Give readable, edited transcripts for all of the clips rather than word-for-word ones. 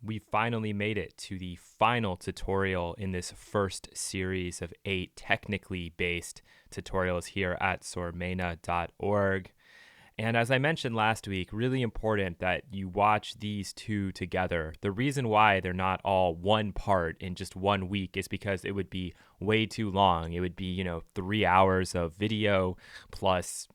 We finally made it to the final tutorial in this first series of 8 technically based tutorials here at sormena.org. And as I mentioned last week, really important that you watch these two together. The reason why they're not all one part in just 1 week is because it would be way too long. It would be, 3 hours of video plus,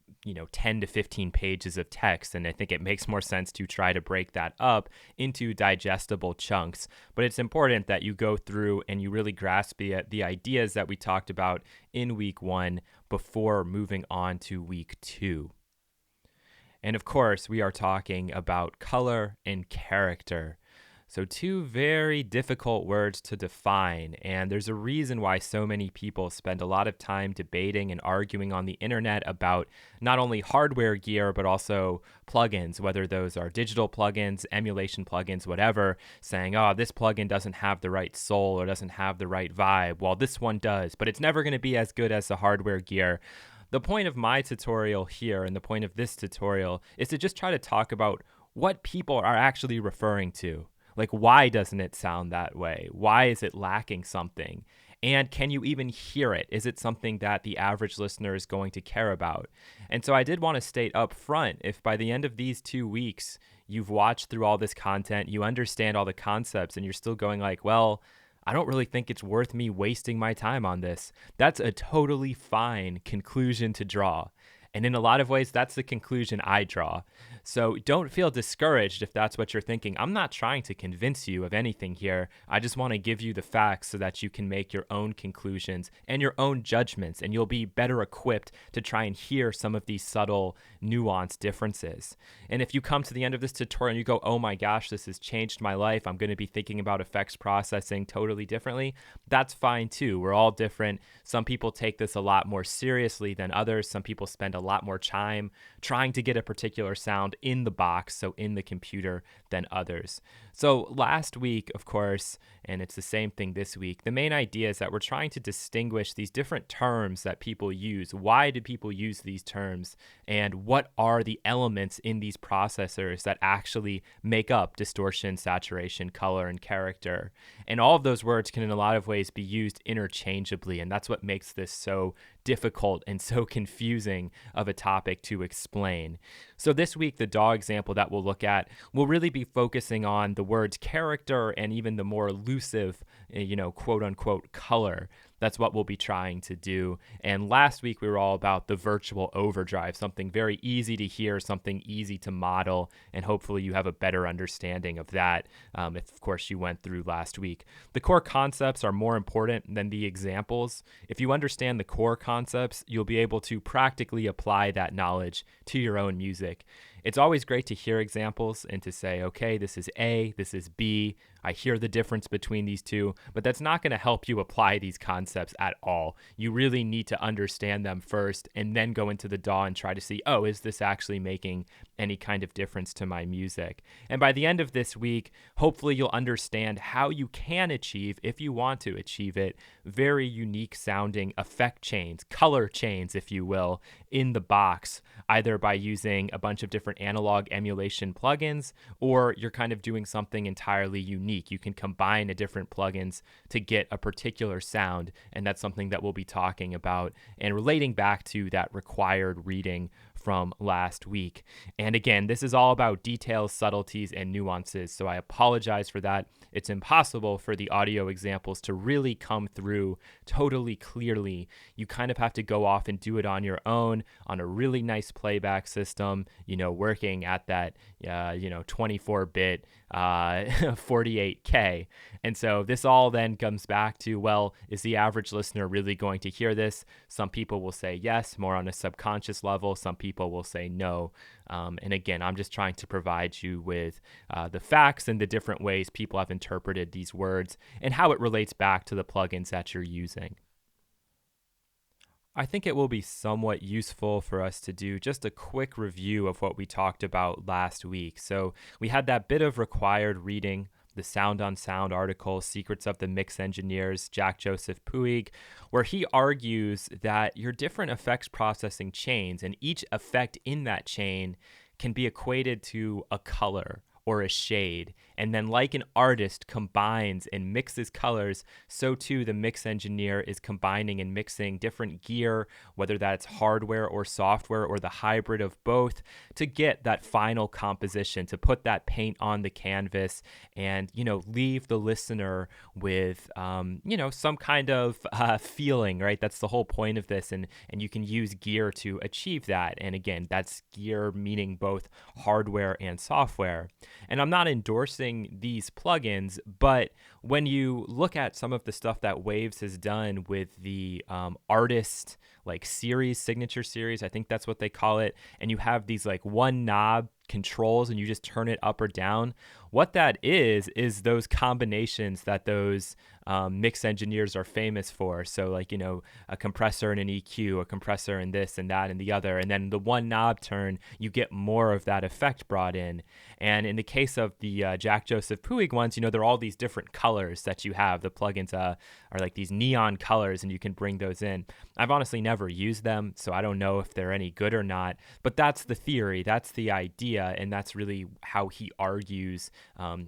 10 to 15 pages of text. And I think it makes more sense to try to break that up into digestible chunks. But it's important that you go through and you really grasp the ideas that we talked about in week 1 before moving on to week 2. And of course, we are talking about color and character. So, two very difficult words to define. And there's a reason why so many people spend a lot of time debating and arguing on the internet about not only hardware gear, but also plugins, whether those are digital plugins, emulation plugins, whatever, saying, oh, this plugin doesn't have the right soul or doesn't have the right vibe. Well, this one does, but it's never going to be as good as the hardware gear. The point of my tutorial here and the point of this tutorial is to just try to talk about what people are actually referring to. Like, why doesn't it sound that way? Why is it lacking something? And can you even hear it? Is it something that the average listener is going to care about? And so I did want to state up front, if by the end of these 2 weeks, you've watched through all this content, you understand all the concepts, and you're still going like, well, I don't really think it's worth me wasting my time on this. That's a totally fine conclusion to draw. And in a lot of ways, that's the conclusion I draw. So don't feel discouraged if that's what you're thinking. I'm not trying to convince you of anything here. I just want to give you the facts so that you can make your own conclusions and your own judgments, and you'll be better equipped to try and hear some of these subtle, nuanced differences. And if you come to the end of this tutorial and you go, oh my gosh, this has changed my life, I'm going to be thinking about effects processing totally differently, that's fine too. We're all different. Some people take this a lot more seriously than others. Some people spend a lot more time trying to get a particular sound in the box, so in the computer, than others. So last week, of course, and it's the same thing this week, the main idea is that we're trying to distinguish these different terms that people use. Why do people use these terms? And what are the elements in these processors that actually make up distortion, saturation, color, and character? And all of those words can in a lot of ways be used interchangeably, and that's what makes this so difficult and so confusing of a topic to explain. So this week, the DAW example that we'll look at will really be focusing on the words character and even the more elusive, quote unquote, color. That's what we'll be trying to do. And last week, we were all about the virtual overdrive, something very easy to hear, something easy to model, and hopefully you have a better understanding of that if, of course, you went through last week. The core concepts are more important than the examples. If you understand the core concepts, you'll be able to practically apply that knowledge to your own music. It's always great to hear examples and to say, okay, this is A, this is B. I hear the difference between these two, but that's not going to help you apply these concepts at all. You really need to understand them first and then go into the DAW and try to see, oh, is this actually making any kind of difference to my music? And by the end of this week, hopefully you'll understand how you can achieve, if you want to achieve it, very unique sounding effect chains, color chains, if you will, in the box, either by using a bunch of different analog emulation plugins, or you're kind of doing something entirely unique. You can combine a different plugins to get a particular sound, and that's something that we'll be talking about and relating back to that required reading from last week. And again, this is all about details, subtleties, and nuances, so I apologize for that. It's impossible for the audio examples to really come through totally clearly. You kind of have to go off and do it on your own on a really nice playback system, working at that 24-bit 48K. And so this all then comes back to, well, is the average listener really going to hear this? Some people will say yes, more on a subconscious level. Some people will say no. And again, I'm just trying to provide you with the facts and the different ways people have interpreted these words and how it relates back to the plugins that you're using. I think it will be somewhat useful for us to do just a quick review of what we talked about last week. So we had that bit of required reading, the Sound on Sound article, Secrets of the Mix Engineers, Jack Joseph Puig, where he argues that your different effects processing chains and each effect in that chain can be equated to a color or a shade. And then like an artist combines and mixes colors, so too the mix engineer is combining and mixing different gear, whether that's hardware or software or the hybrid of both, to get that final composition, to put that paint on the canvas and, leave the listener with, some kind of feeling, right? That's the whole point of this. And you can use gear to achieve that. And again, that's gear meaning both hardware and software. And I'm not endorsing these plugins, but when you look at some of the stuff that Waves has done with the artist like series, signature series, I think that's what they call it, and you have these like one knob controls and you just turn it up or down. What that is those combinations that those mix engineers are famous for. So like, a compressor and an EQ, a compressor and this and that and the other. And then the one knob turn, you get more of that effect brought in. And in the case of the Jack Joseph Puig ones, there are all these different colors that you have. The plugins are like these neon colors and you can bring those in. I've honestly never used them, so I don't know if they're any good or not, but that's the theory, that's the idea, and that's really how he argues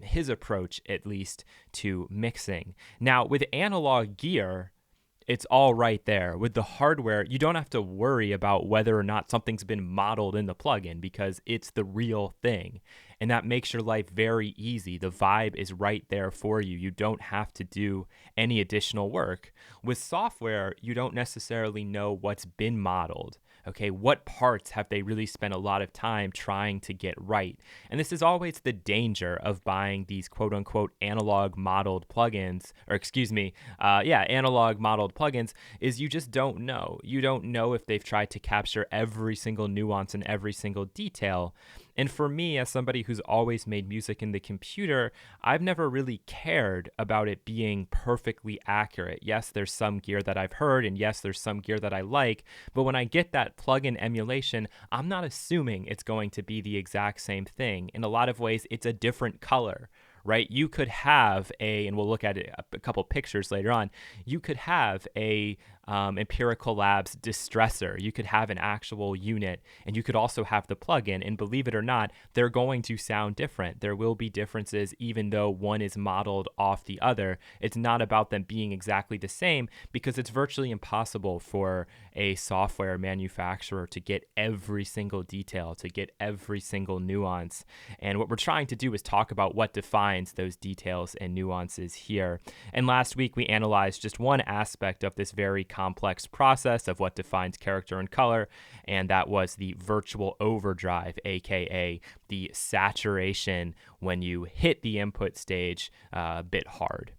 his approach, at least, to mixing. Now, with analog gear, it's all right there. With the hardware, you don't have to worry about whether or not something's been modeled in the plugin because it's the real thing. And that makes your life very easy. The vibe is right there for you. You don't have to do any additional work. With software, you don't necessarily know what's been modeled. Okay, what parts have they really spent a lot of time trying to get right? And this is always the danger of buying these quote unquote analog modeled plugins, analog modeled plugins, is you just don't know. You don't know if they've tried to capture every single nuance and every single detail. And for me, as somebody who's always made music in the computer, I've never really cared about it being perfectly accurate. Yes, there's some gear that I've heard, and yes, there's some gear that I like, but when I get that plugin emulation, I'm not assuming it's going to be the exact same thing. In a lot of ways, it's a different color, right? You could have and we'll look at it, a couple pictures later on, you could have a Empirical Labs distressor. You could have an actual unit, and you could also have the plugin, and believe it or not, they're going to sound different. There will be differences even though one is modeled off the other. It's not about them being exactly the same because it's virtually impossible for a software manufacturer to get every single detail, to get every single nuance. And what we're trying to do is talk about what defines those details and nuances here. And last week, we analyzed just one aspect of this very complex process of what defines character and color, and that was the virtual overdrive, aka the saturation when you hit the input stage a bit hard.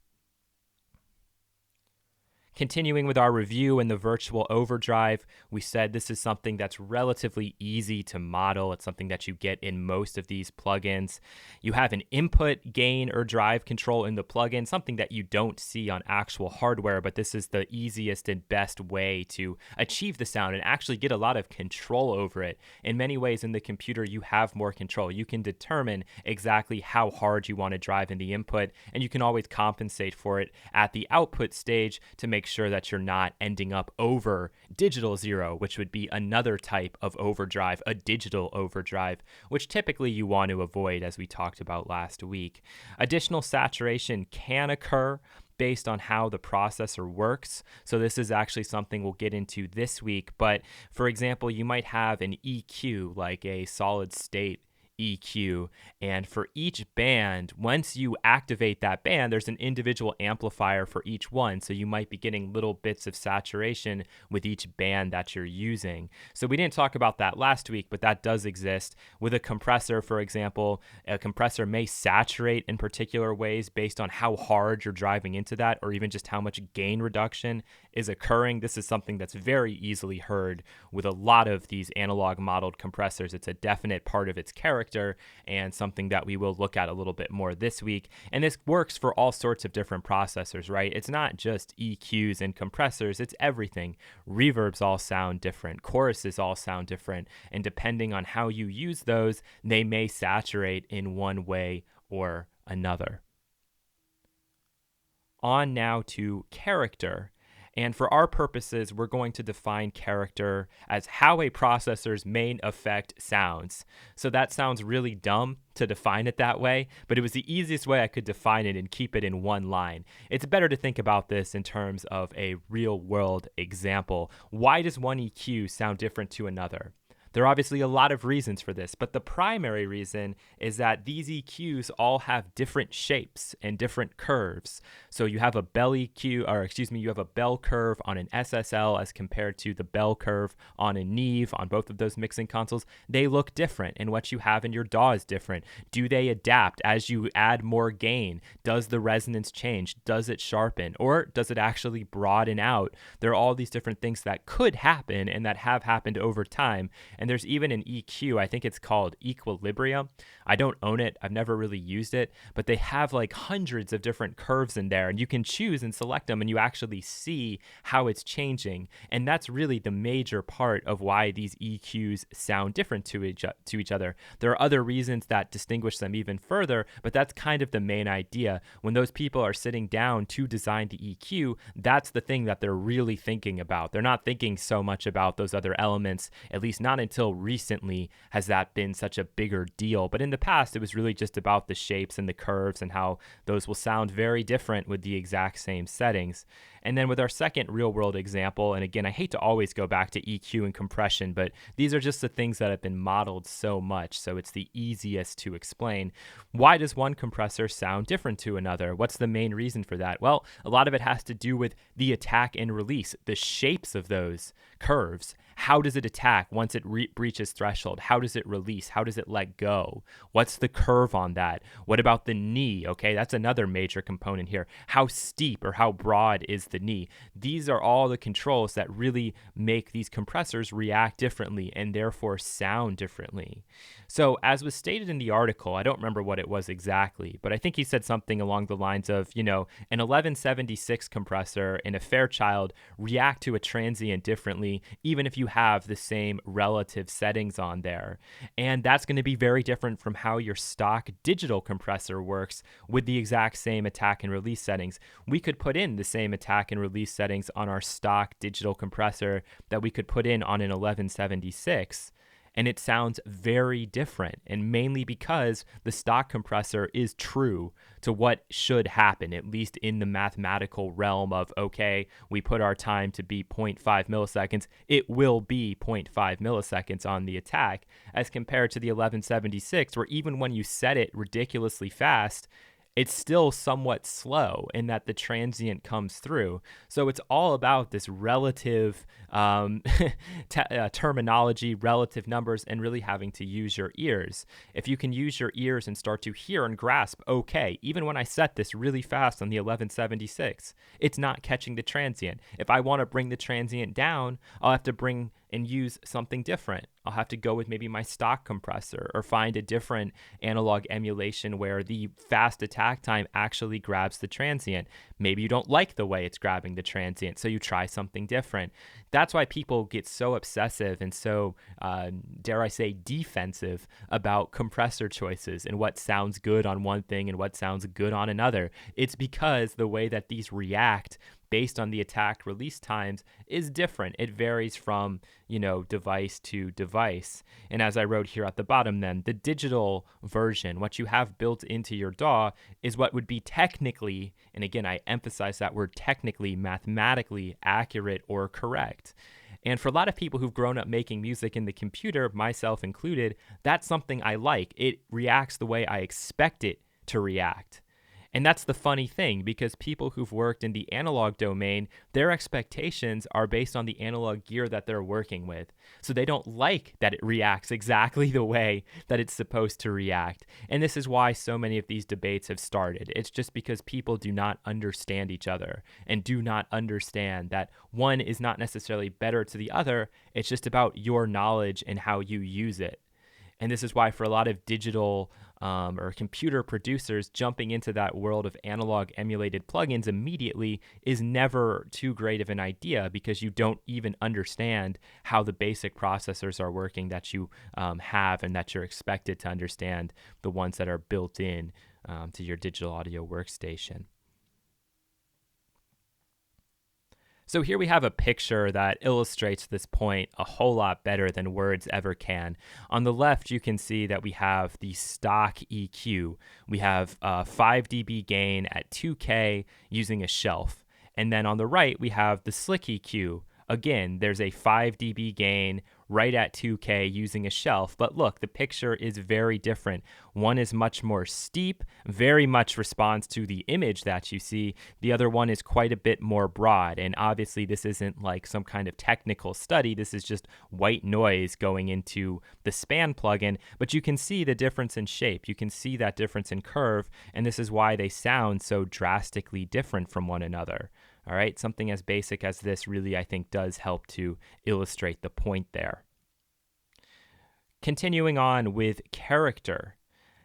Continuing with our review in the virtual overdrive, we said this is something that's relatively easy to model. It's something that you get in most of these plugins. You have an input, gain, or drive control in the plugin, something that you don't see on actual hardware, but this is the easiest and best way to achieve the sound and actually get a lot of control over it. In many ways, in the computer, you have more control. You can determine exactly how hard you want to drive in the input, and you can always compensate for it at the output stage to make sure that you're not ending up over digital zero, which would be another type of overdrive, a digital overdrive, which typically you want to avoid, as we talked about last week. Additional saturation can occur based on how the processor works. So this is actually something we'll get into this week. But for example, you might have an EQ, like a solid state EQ, and for each band, once you activate that band, there's an individual amplifier for each one, so you might be getting little bits of saturation with each band that you're using. So we didn't talk about that last week, but that does exist. With a compressor, for example, a compressor may saturate in particular ways based on how hard you're driving into that, or even just how much gain reduction is occurring. This is something that's very easily heard with a lot of these analog modeled compressors. It's a definite part of its character and something that we will look at a little bit more this week. And this works for all sorts of different processors, right? It's not just EQs and compressors, it's everything. Reverbs all sound different, choruses all sound different, and depending on how you use those, they may saturate in one way or another. On now to character. And for our purposes, we're going to define character as how a processor's main effect sounds. So that sounds really dumb to define it that way, but it was the easiest way I could define it and keep it in one line. It's better to think about this in terms of a real world example. Why does one EQ sound different to another? There are obviously a lot of reasons for this, but the primary reason is that these EQs all have different shapes and different curves. So you have a you have a bell curve on an SSL as compared to the bell curve on a Neve on both of those mixing consoles. They look different, and what you have in your DAW is different. Do they adapt as you add more gain? Does the resonance change? Does it sharpen? Or does it actually broaden out? There are all these different things that could happen and that have happened over time. And there's even an EQ, I think it's called Equilibrium. I don't own it. I've never really used it, but they have like hundreds of different curves in there, and you can choose and select them, and you actually see how it's changing. And that's really the major part of why these EQs sound different to each other. There are other reasons that distinguish them even further, but that's kind of the main idea. When those people are sitting down to design the EQ, that's the thing that they're really thinking about. They're not thinking so much about those other elements, at least not until recently has that been such a bigger deal. But in the past, it was really just about the shapes and the curves and how those will sound very different with the exact same settings. And then with our second real world example, and again, I hate to always go back to EQ and compression, but these are just the things that have been modeled so much, so it's the easiest to explain. Why does one compressor sound different to another? What's the main reason for that? Well, a lot of it has to do with the attack and release, the shapes of those curves. How does it attack once it breaches threshold? How does it release? How does it let go? What's the curve on that? What about the knee? Okay, that's another major component here. How steep or how broad is the knee? These are all the controls that really make these compressors react differently and therefore sound differently. So as was stated in the article, I don't remember what it was exactly, but I think he said something along the lines of, an 1176 compressor and a Fairchild react to a transient differently, even if you have the same relative settings on there. And that's going to be very different from how your stock digital compressor works with the exact same attack and release settings. We could put in the same attack and release settings on our stock digital compressor that we could put in on an 1176. And it sounds very different, and mainly because the stock compressor is true to what should happen, at least in the mathematical realm of, okay, we put our time to be 0.5 milliseconds, it will be 0.5 milliseconds on the attack, as compared to the 1176, where even when you set it ridiculously fast, it's still somewhat slow in that the transient comes through. So it's all about this relative terminology, relative numbers, and really having to use your ears. If you can use your ears and start to hear and grasp, okay, even when I set this really fast on the 1176, it's not catching the transient. If I want to bring the transient down, I'll have to bring and use something different. I'll have to go with maybe my stock compressor or find a different analog emulation where the fast attack time actually grabs the transient. Maybe you don't like the way it's grabbing the transient, so you try something different. That's why people get so obsessive and so, dare I say, defensive about compressor choices and what sounds good on one thing and what sounds good on another. It's because the way that these react based on the attack release times is different. It varies from, device to device. And as I wrote here at the bottom then, the digital version, what you have built into your DAW is what would be technically, and again, I emphasize that word technically, mathematically accurate or correct. And for a lot of people who've grown up making music in the computer, myself included, that's something I like. It reacts the way I expect it to react. And that's the funny thing, because people who've worked in the analog domain, their expectations are based on the analog gear that they're working with. So they don't like that it reacts exactly the way that it's supposed to react. And this is why so many of these debates have started. It's just because people do not understand each other and do not understand that one is not necessarily better to the other. It's just about your knowledge and how you use it. And this is why for a lot of digital or computer producers, jumping into that world of analog emulated plugins immediately is never too great of an idea, because you don't even understand how the basic processors are working that you have and that you're expected to understand, the ones that are built in to your digital audio workstation. So here we have a picture that illustrates this point a whole lot better than words ever can. On the left, you can see that we have the stock EQ. We have 5 dB gain at 2K using a shelf. And then on the right, we have the slick EQ. Again, there's a 5 dB gain right at 2K using a shelf. But look, the picture is very different. One is much more steep, very much responds to the image that you see. The other one is quite a bit more broad. And obviously, this isn't like some kind of technical study. This is just white noise going into the span plugin. But you can see the difference in shape. You can see that difference in curve. And this is why they sound so drastically different from one another. All right, something as basic as this really, I think, does help to illustrate the point there. Continuing on with character.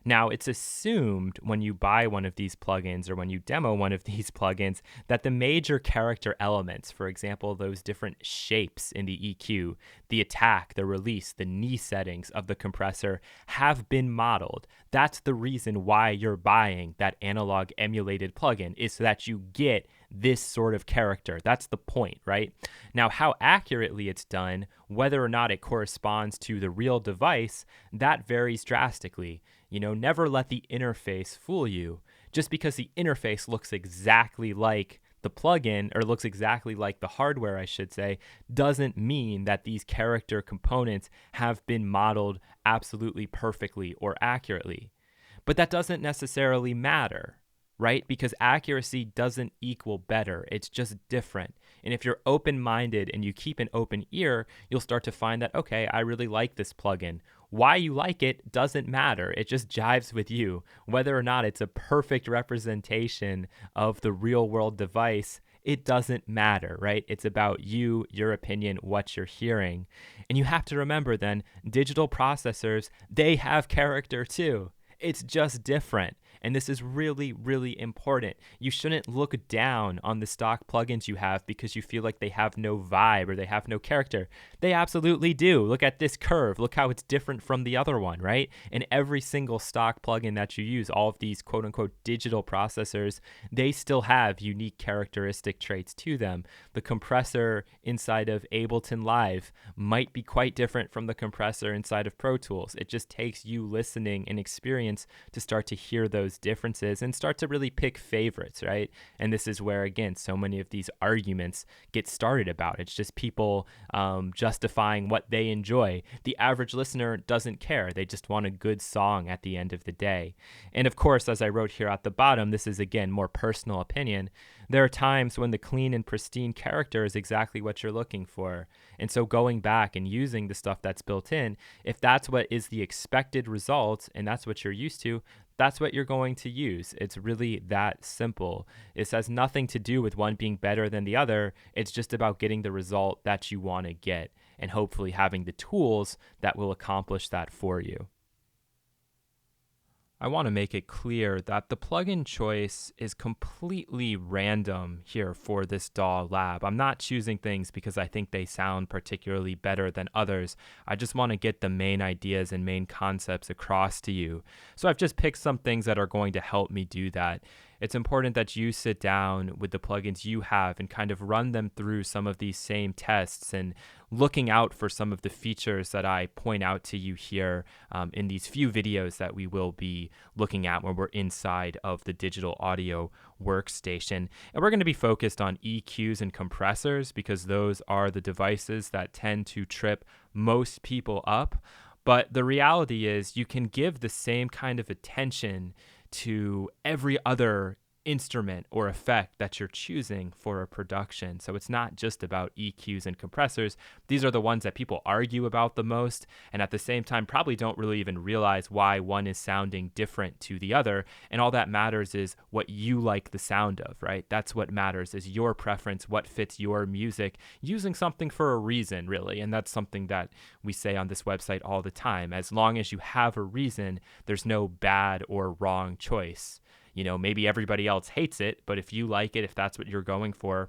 Now, it's assumed when you buy one of these plugins or when you demo one of these plugins that the major character elements, for example, those different shapes in the EQ, the attack, the release, the knee settings of the compressor have been modeled. That's the reason why you're buying that analog emulated plugin, is so that you get this sort of character. That's the point, right? Now, how accurately it's done, whether or not it corresponds to the real device, that varies drastically. Never let the interface fool you. Just because the interface looks exactly like the plugin, or looks exactly like the hardware, I should say, doesn't mean that these character components have been modeled absolutely perfectly or accurately. But that doesn't necessarily matter, right? Because accuracy doesn't equal better. It's just different. And if you're open-minded and you keep an open ear, you'll start to find that, okay, I really like this plugin. Why you like it doesn't matter. It just jives with you. Whether or not it's a perfect representation of the real-world device, it doesn't matter, right? It's about you, your opinion, what you're hearing. And you have to remember then, digital processors, they have character too. It's just different. And this is really, really important. You shouldn't look down on the stock plugins you have because you feel like they have no vibe or they have no character. They absolutely do. Look at this curve. Look how it's different from the other one, right? And every single stock plugin that you use, all of these quote unquote digital processors, they still have unique characteristic traits to them. The compressor inside of Ableton Live might be quite different from the compressor inside of Pro Tools. It just takes you listening and experience to start to hear those differences and start to really pick favorites, right? And this is where, again, so many of these arguments get started about. It's just people justifying what they enjoy. The average listener doesn't care. They just want a good song at the end of the day. And of course, as I wrote here at the bottom, this is, again, more personal opinion. There are times when the clean and pristine character is exactly what you're looking for. And so going back and using the stuff that's built in, if that's what is the expected result and that's what you're used to, that's what you're going to use. It's really that simple. This has nothing to do with one being better than the other. It's just about getting the result that you want to get and hopefully having the tools that will accomplish that for you. I want to make it clear that the plugin choice is completely random here for this DAW lab. I'm not choosing things because I think they sound particularly better than others. I just want to get the main ideas and main concepts across to you. So I've just picked some things that are going to help me do that. It's important that you sit down with the plugins you have and kind of run them through some of these same tests and looking out for some of the features that I point out to you here in these few videos that we will be looking at when we're inside of the digital audio workstation. And we're going to be focused on EQs and compressors because those are the devices that tend to trip most people up. But the reality is you can give the same kind of attention to every other instrument or effect that you're choosing for a production. So it's not just about EQs and compressors. These are the ones that people argue about the most, and at the same time probably don't really even realize why one is sounding different to the other. And all that matters is what you like the sound of, right? That's what matters, is your preference, what fits your music, using something for a reason, really. And that's something that we say on this website all the time. As long as you have a reason, there's no bad or wrong choice. Maybe everybody else hates it, but if you like it, if that's what you're going for,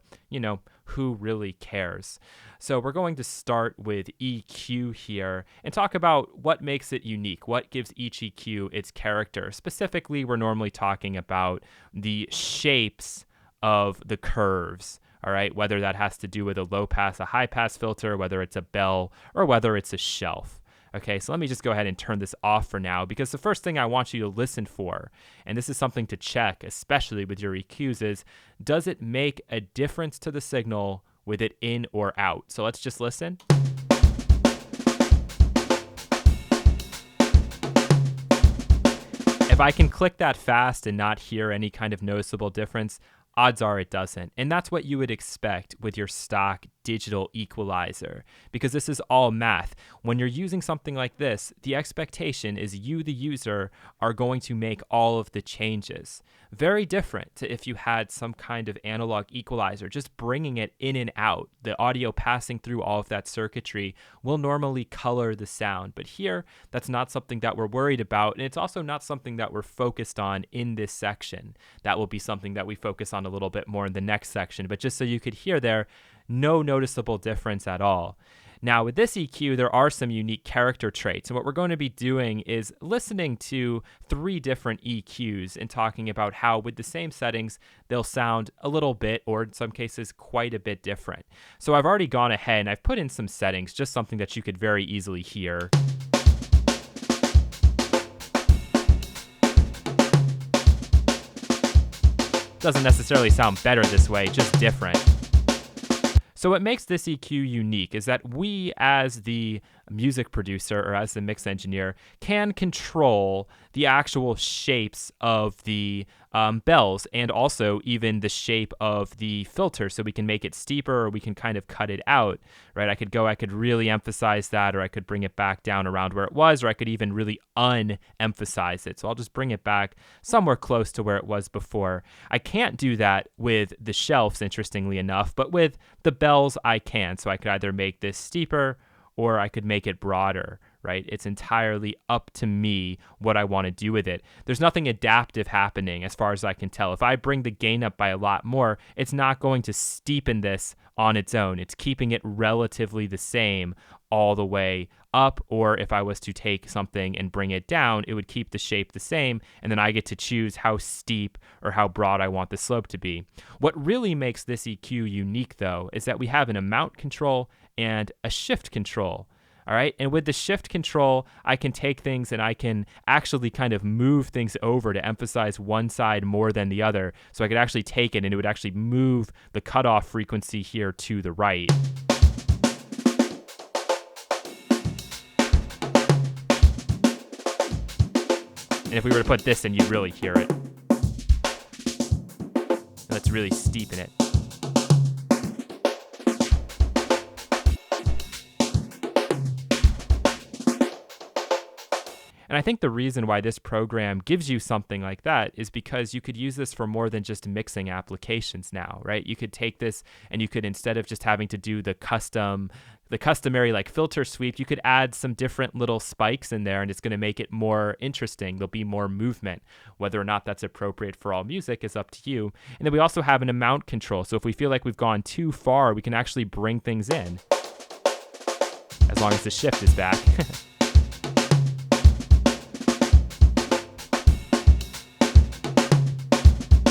who really cares? So we're going to start with EQ here and talk about what makes it unique, what gives each EQ its character. Specifically, we're normally talking about the shapes of the curves. all right, whether that has to do with a low pass, a high pass filter, whether it's a bell, or whether it's a shelf. Okay, so let me just go ahead and turn this off for now, because the first thing I want you to listen for, and this is something to check, especially with your EQs, is does it make a difference to the signal with it in or out? So let's just listen. If I can click that fast and not hear any kind of noticeable difference, odds are it doesn't. And that's what you would expect with your stock digital equalizer, because this is all math. When you're using something like this, the expectation is you, the user, are going to make all of the changes. Very different to if you had some kind of analog equalizer, just bringing it in and out. The audio passing through all of that circuitry will normally color the sound. But here, that's not something that we're worried about. And it's also not something that we're focused on in this section. That will be something that we focus on a little bit more in the next section. But just so you could hear there, no noticeable difference at all. Now, with this EQ, there are some unique character traits. And what we're going to be doing is listening to 3 different EQs and talking about how, with the same settings, they'll sound a little bit, or in some cases, quite a bit different. So I've already gone ahead and I've put in some settings, just something that you could very easily hear. Doesn't necessarily sound better this way, just different. So what makes this EQ unique is that we, as the music producer or as the mix engineer, can control the actual shapes of the bells, and also even the shape of the filter. So we can make it steeper, or we can kind of cut it out, right? I could really emphasize that, or I could bring it back down around where it was, or I could even really unemphasize it. So I'll just bring it back somewhere close to where it was before. I can't do that with the shelves, interestingly enough, but with the bells I can. So I could either make this steeper, or I could make it broader, right? It's entirely up to me what I want to do with it. There's nothing adaptive happening as far as I can tell. If I bring the gain up by a lot more, it's not going to steepen this on its own. It's keeping it relatively the same all the way up, or if I was to take something and bring it down, it would keep the shape the same, and then I get to choose how steep or how broad I want the slope to be. What really makes this EQ unique, though, is that we have an amount control and a shift control. All right. And with the shift control, I can take things and I can actually kind of move things over to emphasize one side more than the other. So I could actually take it and it would actually move the cutoff frequency here to the right. And if we were to put this in, you'd really hear it. Let's really steepen it. And I think the reason why this program gives you something like that is because you could use this for more than just mixing applications now, right? You could take this and you could, instead of just having to do the customary like filter sweep, you could add some different little spikes in there, and it's going to make it more interesting. There'll be more movement. Whether or not that's appropriate for all music is up to you. And then we also have an amount control. So if we feel like we've gone too far, we can actually bring things in, as long as the shift is back.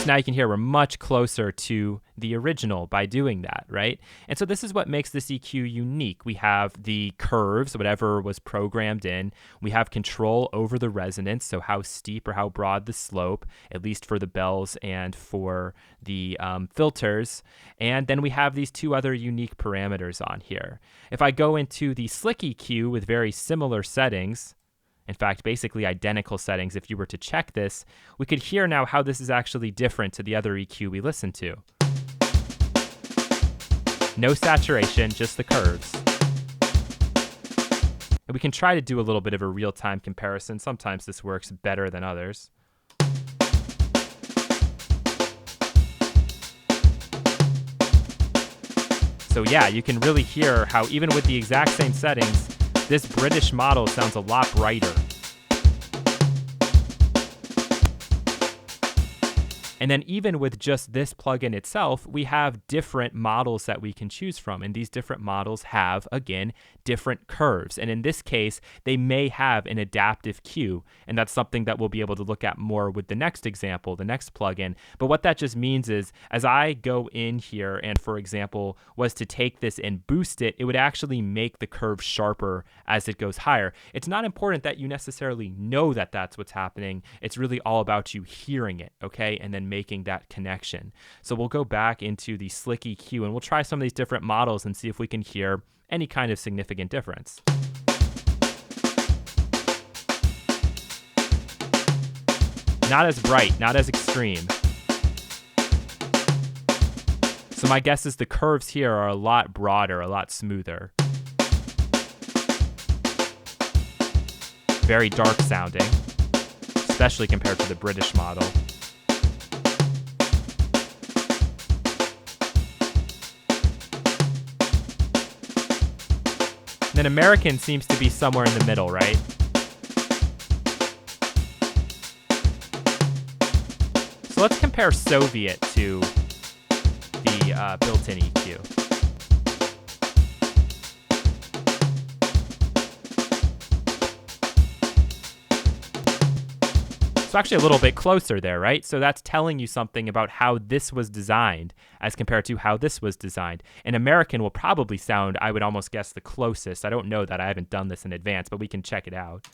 Now you can hear we're much closer to the original by doing that, right? And so this is what makes this EQ unique. We have the curves, whatever was programmed in. We have control over the resonance, so how steep or how broad the slope, at least for the bells and for the filters. And then we have these 2 other unique parameters on here. If I go into the slick EQ with very similar settings, in fact, basically identical settings, if you were to check this, we could hear now how this is actually different to the other EQ we listened to. No saturation, just the curves. And we can try to do a little bit of a real-time comparison. Sometimes this works better than others. So yeah, you can really hear how even with the exact same settings, this British model sounds a lot brighter. And then even with just this plugin itself, we have different models that we can choose from. And these different models have, again, different curves. And in this case, they may have an adaptive cue. And that's something that we'll be able to look at more with the next example, the next plugin. But what that just means is as I go in here and, for example, was to take this and boost it, it would actually make the curve sharper as it goes higher. It's not important that you necessarily know that that's what's happening. It's really all about you hearing it, okay? And then making that connection. So we'll go back into the Slick EQ and we'll try some of these different models and see if we can hear any kind of significant difference. Not as bright, not as extreme. So my guess is the curves here are a lot broader, a lot smoother. Very dark sounding, especially compared to the British model. And then American seems to be somewhere in the middle, right? So let's compare Soviet to the built-in EQ. It's actually a little bit closer there, right? So that's telling you something about how this was designed as compared to how this was designed. An American will probably sound, I would almost guess, the closest. I don't know that. I haven't done this in advance, but we can check it out.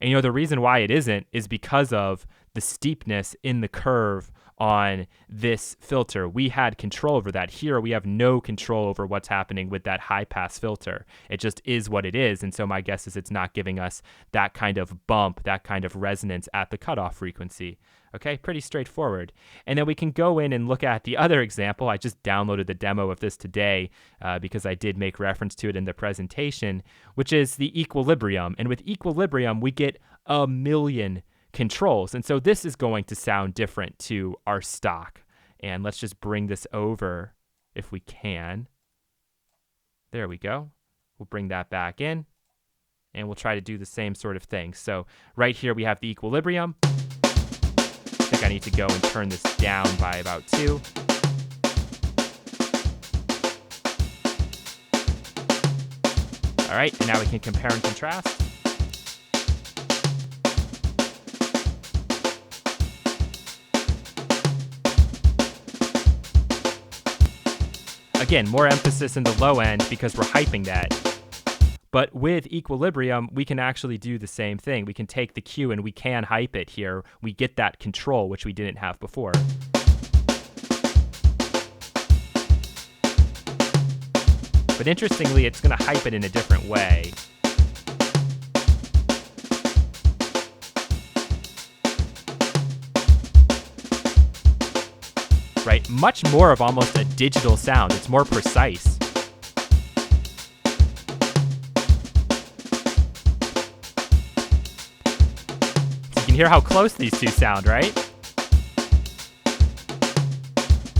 And you know, the reason why it isn't is because of the steepness in the curve on this filter. We had control over that. Here, we have no control over what's happening with that high pass filter. It just is what it is. And so my guess is it's not giving us that kind of bump, that kind of resonance at the cutoff frequency. Okay, pretty straightforward. And then we can go in and look at the other example. I just downloaded the demo of this today because I did make reference to it in the presentation, which is the equilibrium. And with equilibrium, we get a million controls. And so this is going to sound different to our stock. And let's just bring this over if we can. There we go. We'll bring that back in and we'll try to do the same sort of thing. So right here we have the equilibrium. I think I need to go and turn this down by about 2. All right, and now we can compare and contrast. Again, more emphasis in the low end because we're hyping that. But with equilibrium, we can actually do the same thing. We can take the cue and we can hype it here. We get that control, which we didn't have before. But interestingly, it's going to hype it in a different way. Right? Much more of almost a digital sound. It's more precise. So you can hear how close these two sound, right?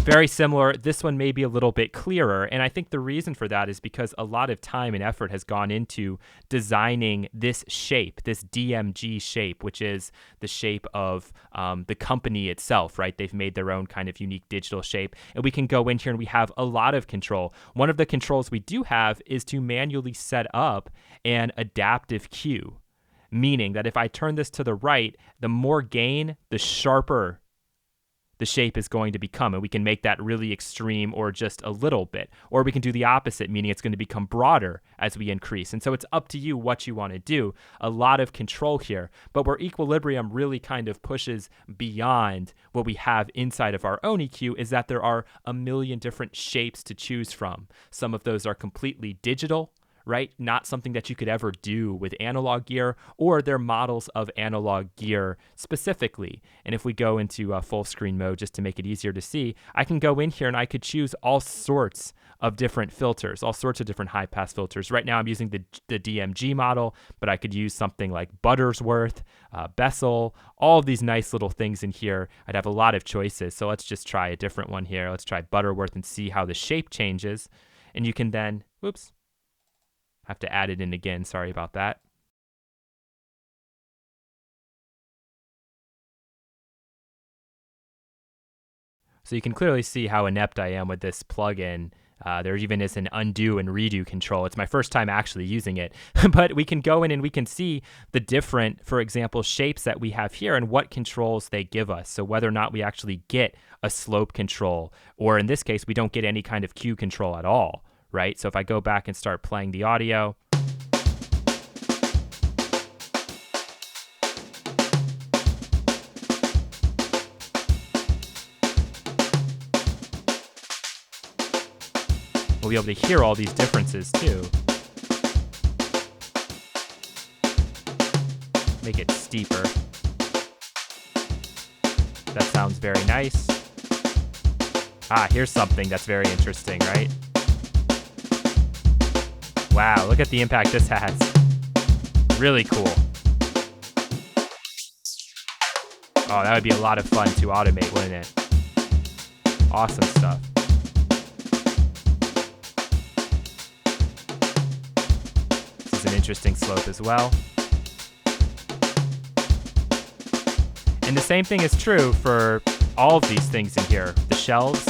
Very similar. This one may be a little bit clearer. And I think the reason for that is because a lot of time and effort has gone into designing this shape, this DMG shape, which is the shape of the company itself, right? They've made their own kind of unique digital shape. And we can go in here and we have a lot of control. One of the controls we do have is to manually set up an adaptive cue, meaning that if I turn this to the right, the more gain, the sharper the shape is going to become. And we can make that really extreme or just a little bit. Or we can do the opposite, meaning it's going to become broader as we increase. And so it's up to you what you want to do. A lot of control here. But where equilibrium really kind of pushes beyond what we have inside of our own EQ is that there are a million different shapes to choose from. Some of those are completely digital, right? Not something that you could ever do with analog gear, or they're models of analog gear specifically. And if we go into full screen mode, just to make it easier to see, I can go in here and I could choose all sorts of different filters, all sorts of different high pass filters. Right now I'm using the DMG model, but I could use something like Buttersworth, Bessel, all of these nice little things in here. I'd have a lot of choices. So let's just try a different one here. Let's try Butterworth and see how the shape changes. And you can then, whoops, have to add it in again. Sorry about that. So you can clearly see how inept I am with this plugin. There even is an undo and redo control. It's my first time actually using it, but we can go in and we can see the different, for example, shapes that we have here and what controls they give us. So whether or not we actually get a slope control, or in this case, we don't get any kind of Q control at all, right? So if I go back and start playing the audio, we'll be able to hear all these differences too. Make it steeper. That sounds very nice. Here's something that's very interesting, right? Wow, look at the impact this has. Really cool. Oh, that would be a lot of fun to automate, wouldn't it? Awesome stuff. This is an interesting slope as well. And the same thing is true for all of these things in here. The shelves.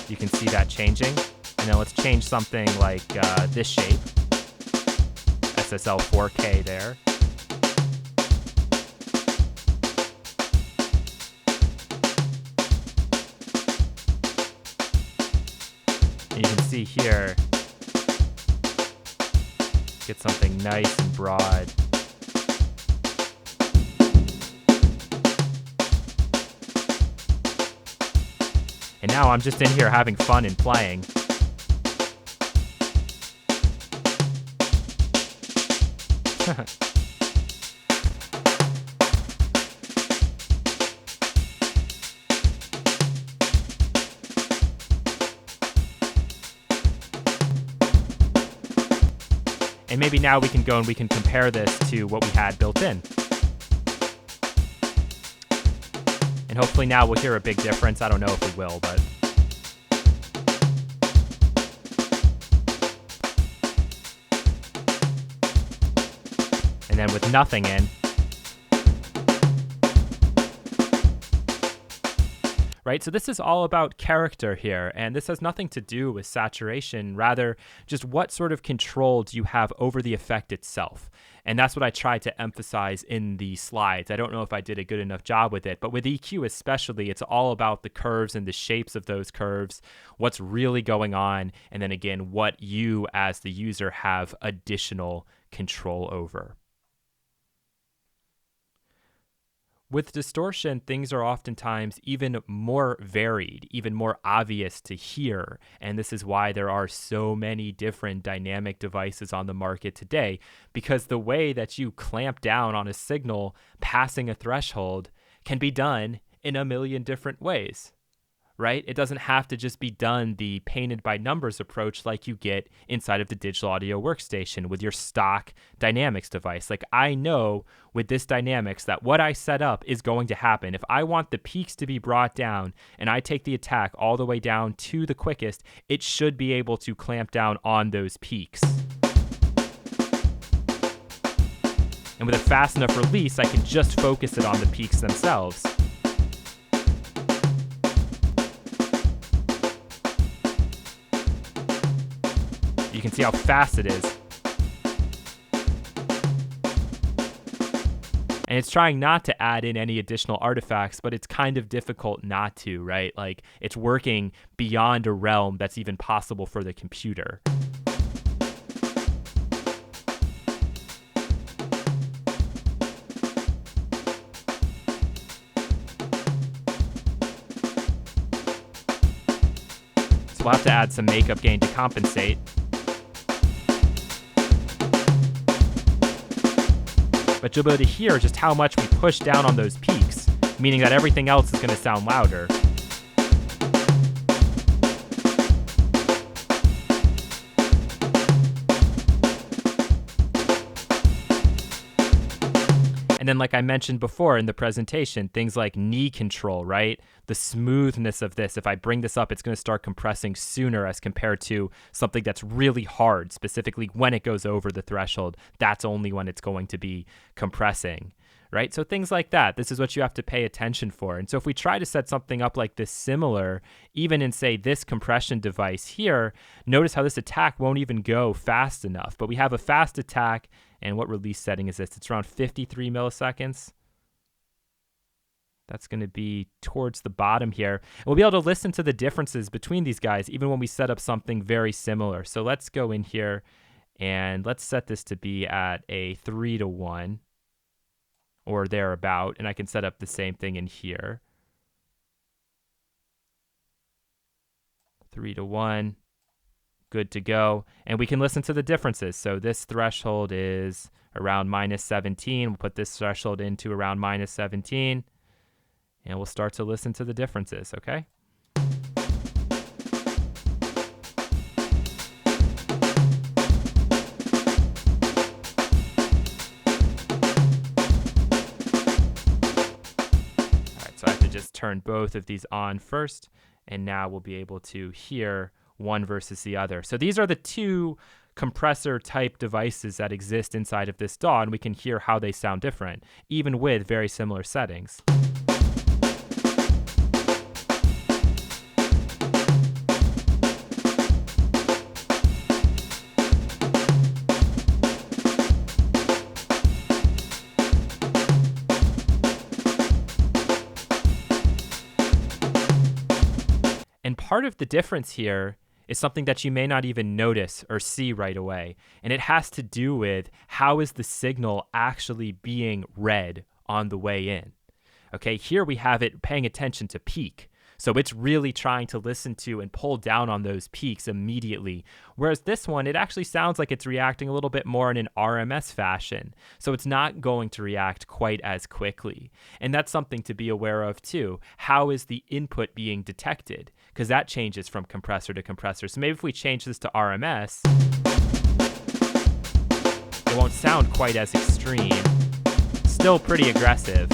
You can see that changing. And then let's change something like this shape. SSL 4K there. And you can see here, get something nice and broad. And now I'm just in here having fun and playing. And maybe now we can go and we can compare this to what we had built in. And hopefully now we'll hear a big difference. I don't know if we will, but... And then with nothing in, right? So this is all about character here, and this has nothing to do with saturation, rather just what sort of control do you have over the effect itself. And that's what I tried to emphasize in the slides. I don't know if I did a good enough job with it, but with EQ especially, it's all about the curves and the shapes of those curves, what's really going on, and then again, what you as the user have additional control over. With distortion, things are oftentimes even more varied, even more obvious to hear, and this is why there are so many different dynamic devices on the market today, because the way that you clamp down on a signal passing a threshold can be done in a million different ways, right? It doesn't have to just be done the painted by numbers approach like you get inside of the digital audio workstation with your stock dynamics device. Like, I know with this dynamics that what I set up is going to happen. If I want the peaks to be brought down and I take the attack all the way down to the quickest, it should be able to clamp down on those peaks. And with a fast enough release, I can just focus it on the peaks themselves. You can see how fast it is. And it's trying not to add in any additional artifacts, but it's kind of difficult not to, right? Like, it's working beyond a realm that's even possible for the computer. So we'll have to add some makeup gain to compensate. But you'll be able to hear just how much we push down on those peaks, meaning that everything else is going to sound louder. And then, like I mentioned before in the presentation, things like knee control, right? The smoothness of this, if I bring this up, it's going to start compressing sooner as compared to something that's really hard, specifically when it goes over the threshold. That's only when it's going to be compressing, right? So things like that, this is what you have to pay attention for. And so if we try to set something up like this similar, even in, say, this compression device here, notice how this attack won't even go fast enough. But we have a fast attack. And what release setting is this? It's around 53 milliseconds. That's going to be towards the bottom here. And we'll be able to listen to the differences between these guys, even when we set up something very similar. So let's go in here and let's set this to be at a 3-to-1 or thereabout. And I can set up the same thing in here. 3-to-1. Good to go. And we can listen to the differences. So this threshold is around -17. We'll put this threshold into around -17. And we'll start to listen to the differences, okay? All right, so I have to just turn both of these on first. And now we'll be able to hear one versus the other. So these are the two compressor type devices that exist inside of this DAW, and we can hear how they sound different, even with very similar settings. And part of the difference here is something that you may not even notice or see right away. And it has to do with how is the signal actually being read on the way in. Okay, here we have it paying attention to peak. So it's really trying to listen to and pull down on those peaks immediately. Whereas this one, it actually sounds like it's reacting a little bit more in an RMS fashion. So it's not going to react quite as quickly. And that's something to be aware of too. How is the input being detected? Because that changes from compressor to compressor. So maybe if we change this to RMS, it won't sound quite as extreme. Still pretty aggressive.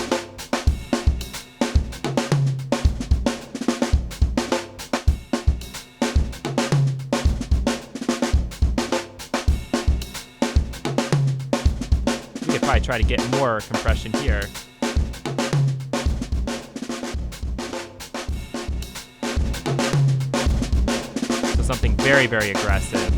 Probably try to get more compression here. So something very, very aggressive.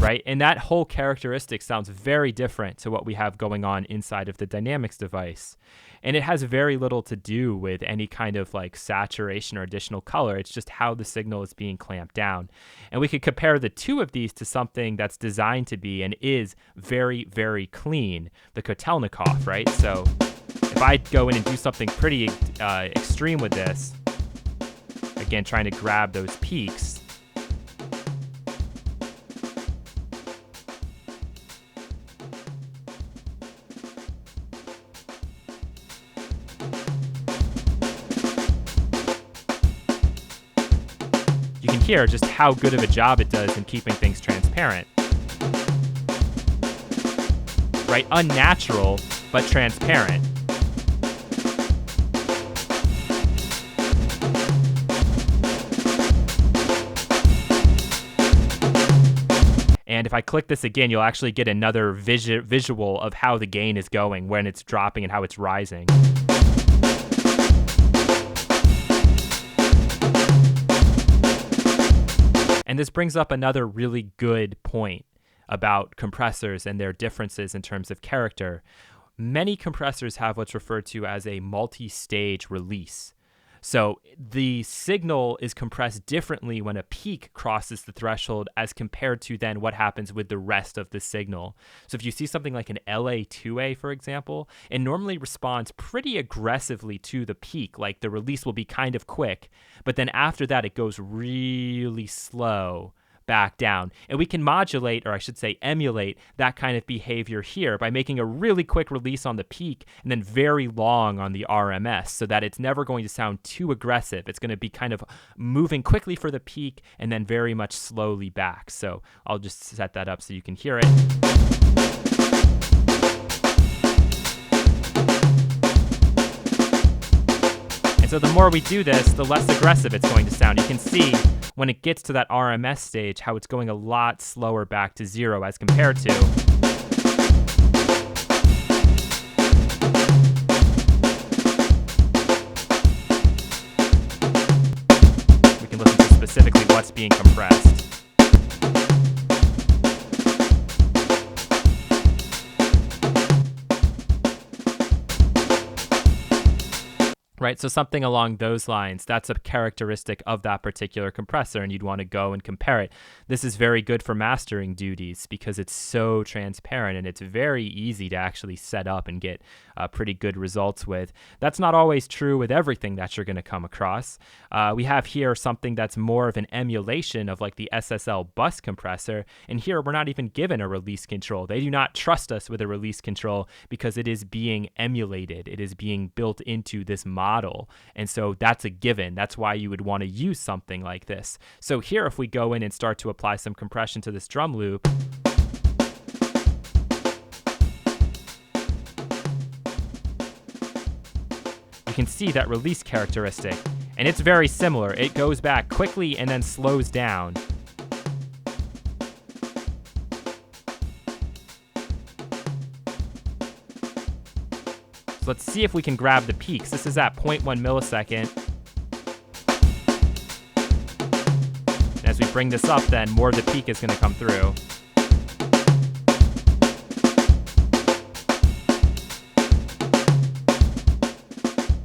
Right? And that whole characteristic sounds very different to what we have going on inside of the dynamics device. And it has very little to do with any kind of like saturation or additional color. It's just how the signal is being clamped down. And we could compare the two of these to something that's designed to be and is very, very clean, the Kotelnikov, right? So if I go in and do something pretty extreme with this, again, trying to grab those peaks, you can hear just how good of a job it does in keeping things transparent. Right? Unnatural, but transparent. And if I click this again, you'll actually get another visual of how the gain is going when it's dropping and how it's rising. And this brings up another really good point about compressors and their differences in terms of character. Many compressors have what's referred to as a multi-stage release. So the signal is compressed differently when a peak crosses the threshold as compared to then what happens with the rest of the signal. So if you see something like an LA2A, for example, it normally responds pretty aggressively to the peak, like the release will be kind of quick, but then after that it goes really slow back down. And we can modulate, or I should say emulate, that kind of behavior here by making a really quick release on the peak and then very long on the RMS, so that it's never going to sound too aggressive. It's going to be kind of moving quickly for the peak and then very much slowly back. So I'll just set that up so you can hear it. And so the more we do this, the less aggressive it's going to sound. You can see when it gets to that RMS stage how it's going a lot slower back to 0 as compared to we can listen to specifically what's being compressed. Right, so something along those lines, that's a characteristic of that particular compressor, and you'd want to go and compare it. This is very good for mastering duties because it's so transparent and it's very easy to actually set up and get pretty good results with. That's not always true with everything that you're going to come across. We have here something that's more of an emulation of like the SSL bus compressor, and here we're not even given a release control. They do not trust us with a release control because it is being emulated. It is being built into this model. And so that's a given. That's why you would want to use something like this. So here, if we go in and start to apply some compression to this drum loop, you can see that release characteristic. And it's very similar. It goes back quickly and then slows down. So let's see if we can grab the peaks. This is at 0.1 millisecond. And as we bring this up, then more of the peak is going to come through.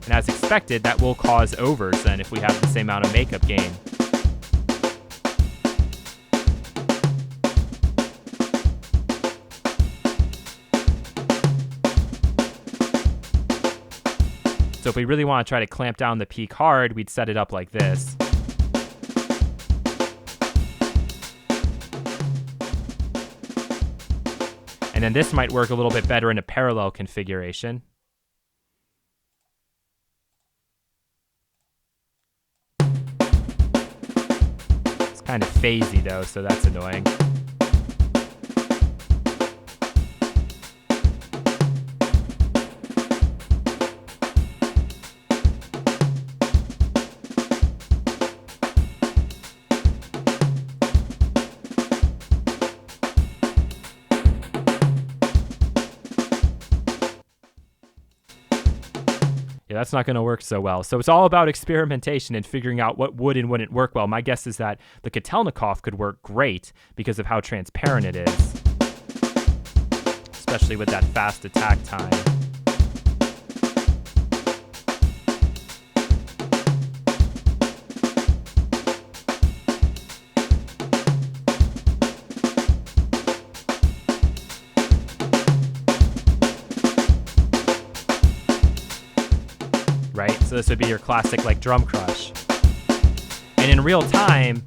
And as expected, that will cause overs then if we have the same amount of makeup gain. So if we really want to try to clamp down the peak hard, we'd set it up like this. And then this might work a little bit better in a parallel configuration. It's kind of phasey though, so that's annoying. Yeah, that's not going to work so well. So it's all about experimentation and figuring out what would and wouldn't work well. My guess is that the Kotelnikov could work great because of how transparent it is, especially with that fast attack time. Right? So this would be your classic like drum crush. And in real time,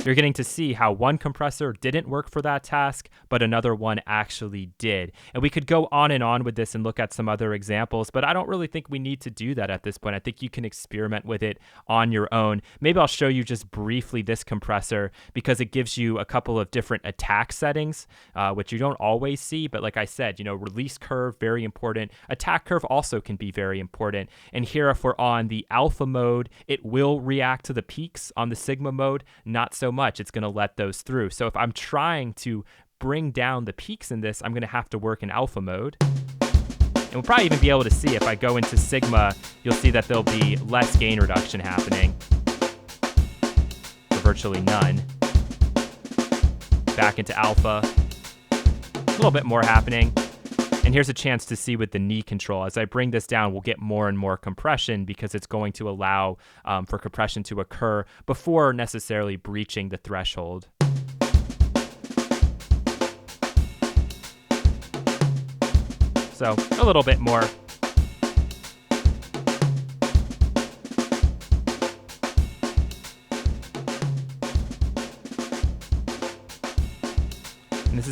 you're getting to see how one compressor didn't work for that task, but another one actually did. And we could go on and on with this and look at some other examples, but I don't really think we need to do that at this point. I think you can experiment with it on your own. Maybe I'll show you just briefly this compressor because it gives you a couple of different attack settings, which you don't always see. But like I said, release curve, very important. Attack curve also can be very important. And here, if we're on the alpha mode, it will react to the peaks. On the sigma mode, not so much. It's going to let those through. So if I'm trying to bring down the peaks in this, I'm going to have to work in alpha mode. And we'll probably even be able to see if I go into sigma, you'll see that there'll be less gain reduction happening, or virtually none. Back into alpha, a little bit more happening. And here's a chance to see with the knee control. As I bring this down, we'll get more and more compression because it's going to allow for compression to occur before necessarily breaching the threshold. So a little bit more.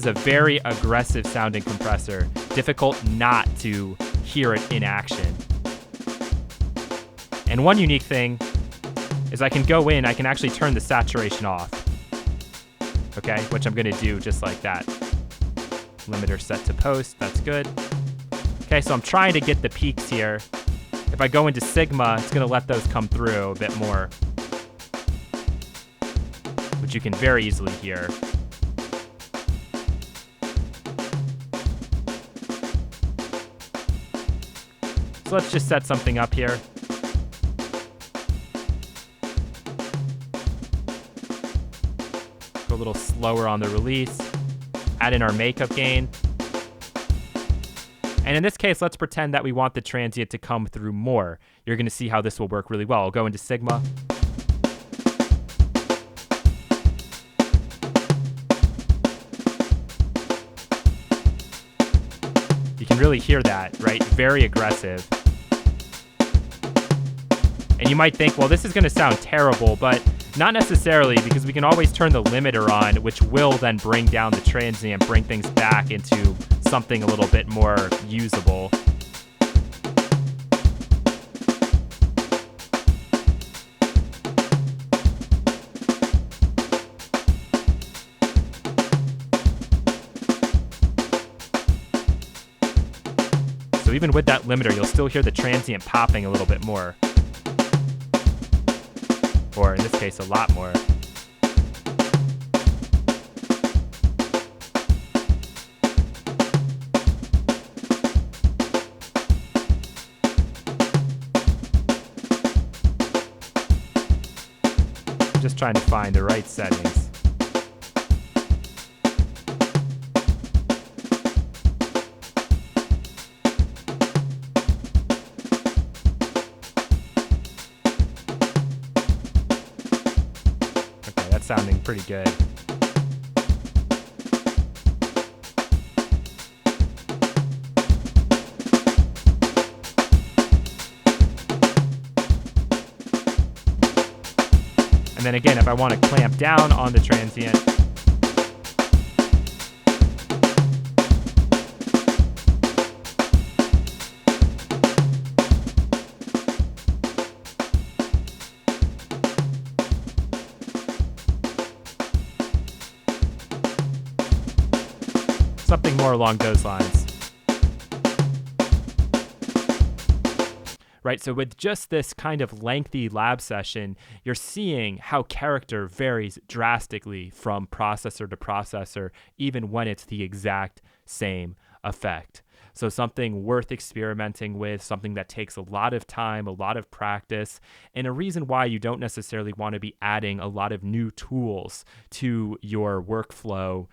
is a very aggressive sounding compressor, difficult not to hear it in action. And one unique thing is I can go in, I can actually turn the saturation off. Okay, which I'm gonna do just like that. Limiter set to post, that's good. Okay, so I'm trying to get the peaks here. If I go into Sigma, it's gonna let those come through a bit more, which you can very easily hear. So let's just set something up here. Go a little slower on the release. Add in our makeup gain. And in this case, let's pretend that we want the transient to come through more. You're going to see how this will work really well. I'll go into Sigma. You can really hear that, right? Very aggressive. And you might think, well, this is going to sound terrible, but not necessarily, because we can always turn the limiter on, which will then bring down the transient, bring things back into something a little bit more usable. So even with that limiter, you'll still hear the transient popping a little bit more. Or in this case, a lot more. I'm just trying to find the right settings. Sounding pretty good. And then again, if I want to clamp down on the transient, something more along those lines. Right, so with just this kind of lengthy lab session, you're seeing how character varies drastically from processor to processor, even when it's the exact same effect. So something worth experimenting with, something that takes a lot of time, a lot of practice, and a reason why you don't necessarily want to be adding a lot of new tools to your workflow,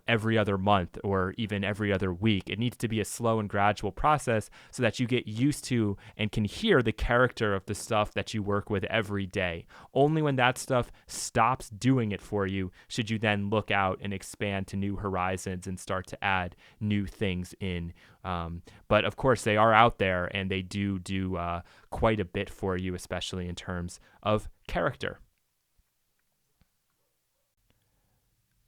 every other month or even every other week. It needs to be a slow and gradual process so that you get used to and can hear the character of the stuff that you work with every day. Only when that stuff stops doing it for you should you then look out and expand to new horizons and start to add new things in. But of course, they are out there and they do quite a bit for you, especially in terms of character.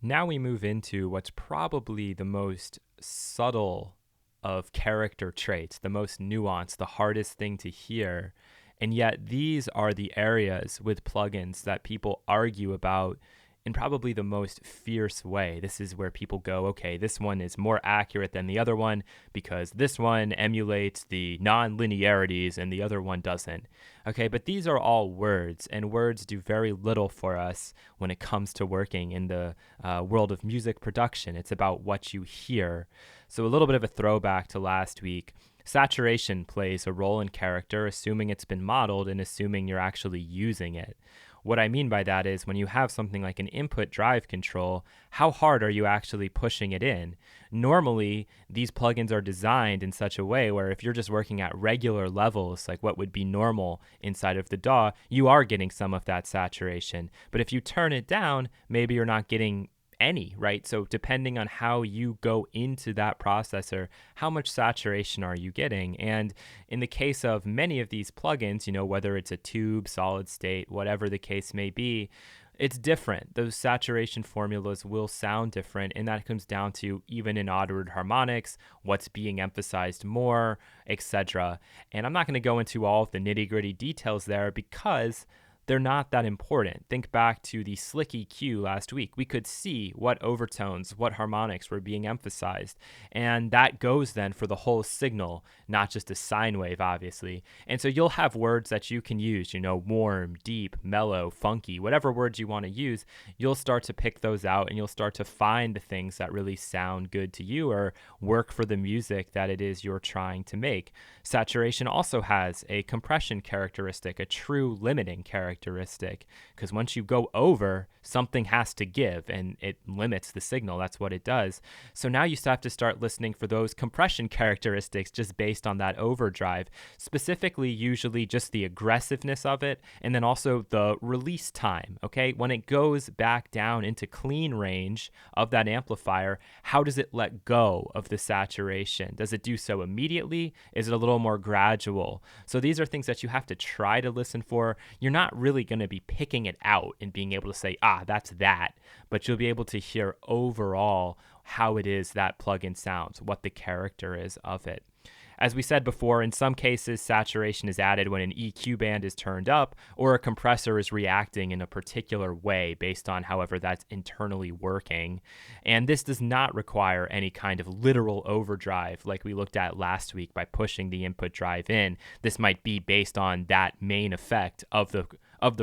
Now we move into what's probably the most subtle of character traits, the most nuanced, the hardest thing to hear. And yet these are the areas with plugins that people argue about in probably the most fierce way. This is where people go, okay, this one is more accurate than the other one because this one emulates the nonlinearities and the other one doesn't. Okay, but these are all words, and words do very little for us when it comes to working in the world of music production. It's about what you hear. So a little bit of a throwback to last week. Saturation plays a role in character, assuming it's been modeled and assuming you're actually using it. What I mean by that is when you have something like an input drive control, how hard are you actually pushing it in? Normally, these plugins are designed in such a way where if you're just working at regular levels, like what would be normal inside of the DAW, you are getting some of that saturation. But if you turn it down, maybe you're not getting any, right? So depending on how you go into that processor, how much saturation are you getting? And in the case of many of these plugins, whether it's a tube, solid state, whatever the case may be, It's different. Those saturation formulas will sound different, and that comes down to, even in odd-ordered harmonics, what's being emphasized more, etc. And I'm not going to go into all of the nitty-gritty details there because they're not that important. Think back to the slick EQ last week. We could see what overtones, what harmonics were being emphasized. And that goes then for the whole signal, not just a sine wave, obviously. And so you'll have words that you can use, warm, deep, mellow, funky, whatever words you want to use. You'll start to pick those out and you'll start to find the things that really sound good to you or work for the music that it is you're trying to make. Saturation also has a compression characteristic, a true limiting characteristic, because once you go over, something has to give and it limits the signal. That's what it does. So now you have to start listening for those compression characteristics just based on that overdrive, specifically usually just the aggressiveness of it and then also the release time. Okay, when it goes back down into clean range of that amplifier, how does it let go of the saturation? Does it do so immediately? Is it a little more gradual? So these are things that you have to try to listen for. You're not really going to be picking it out and being able to say, that's that, but you'll be able to hear overall how it is that plugin sounds, what the character is of it. As we said before, in some cases, saturation is added when an EQ band is turned up or a compressor is reacting in a particular way based on however that's internally working. And this does not require any kind of literal overdrive like we looked at last week by pushing the input drive in. This might be based on that main effect of the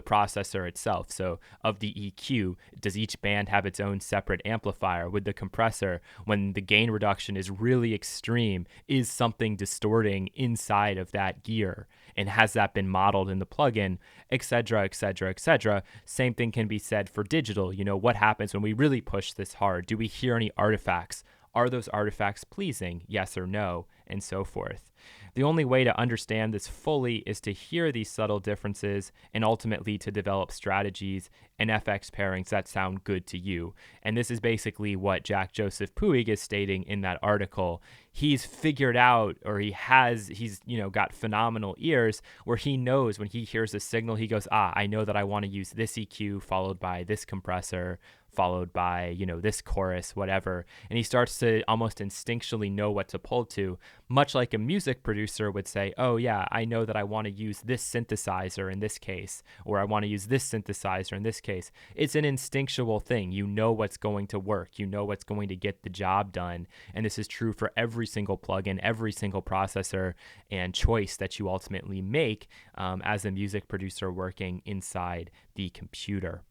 processor itself. So of the EQ, does each band have its own separate amplifier? With the compressor, when the gain reduction is really extreme, is something distorting inside of that gear? And has that been modeled in the plugin, etc., etc., etc.? Same thing can be said for digital. What happens when we really push this hard? Do we hear any artifacts? Are those artifacts pleasing? Yes or no? And so forth. The only way to understand this fully is to hear these subtle differences and ultimately to develop strategies and FX pairings that sound good to you. And this is basically what Jack Joseph Puig is stating in that article. He's figured out, or he's got phenomenal ears where he knows when he hears a signal, he goes, I know that I want to use this EQ followed by this compressor, followed by, this chorus, whatever. And he starts to almost instinctually know what to pull to, much like a music producer would say, oh yeah, I know that I want to use this synthesizer in this case, or I want to use this synthesizer in this case. It's an instinctual thing. You know what's going to work. You know what's going to get the job done. And this is true for every single plugin, every single processor and choice that you ultimately make as a music producer working inside the computer.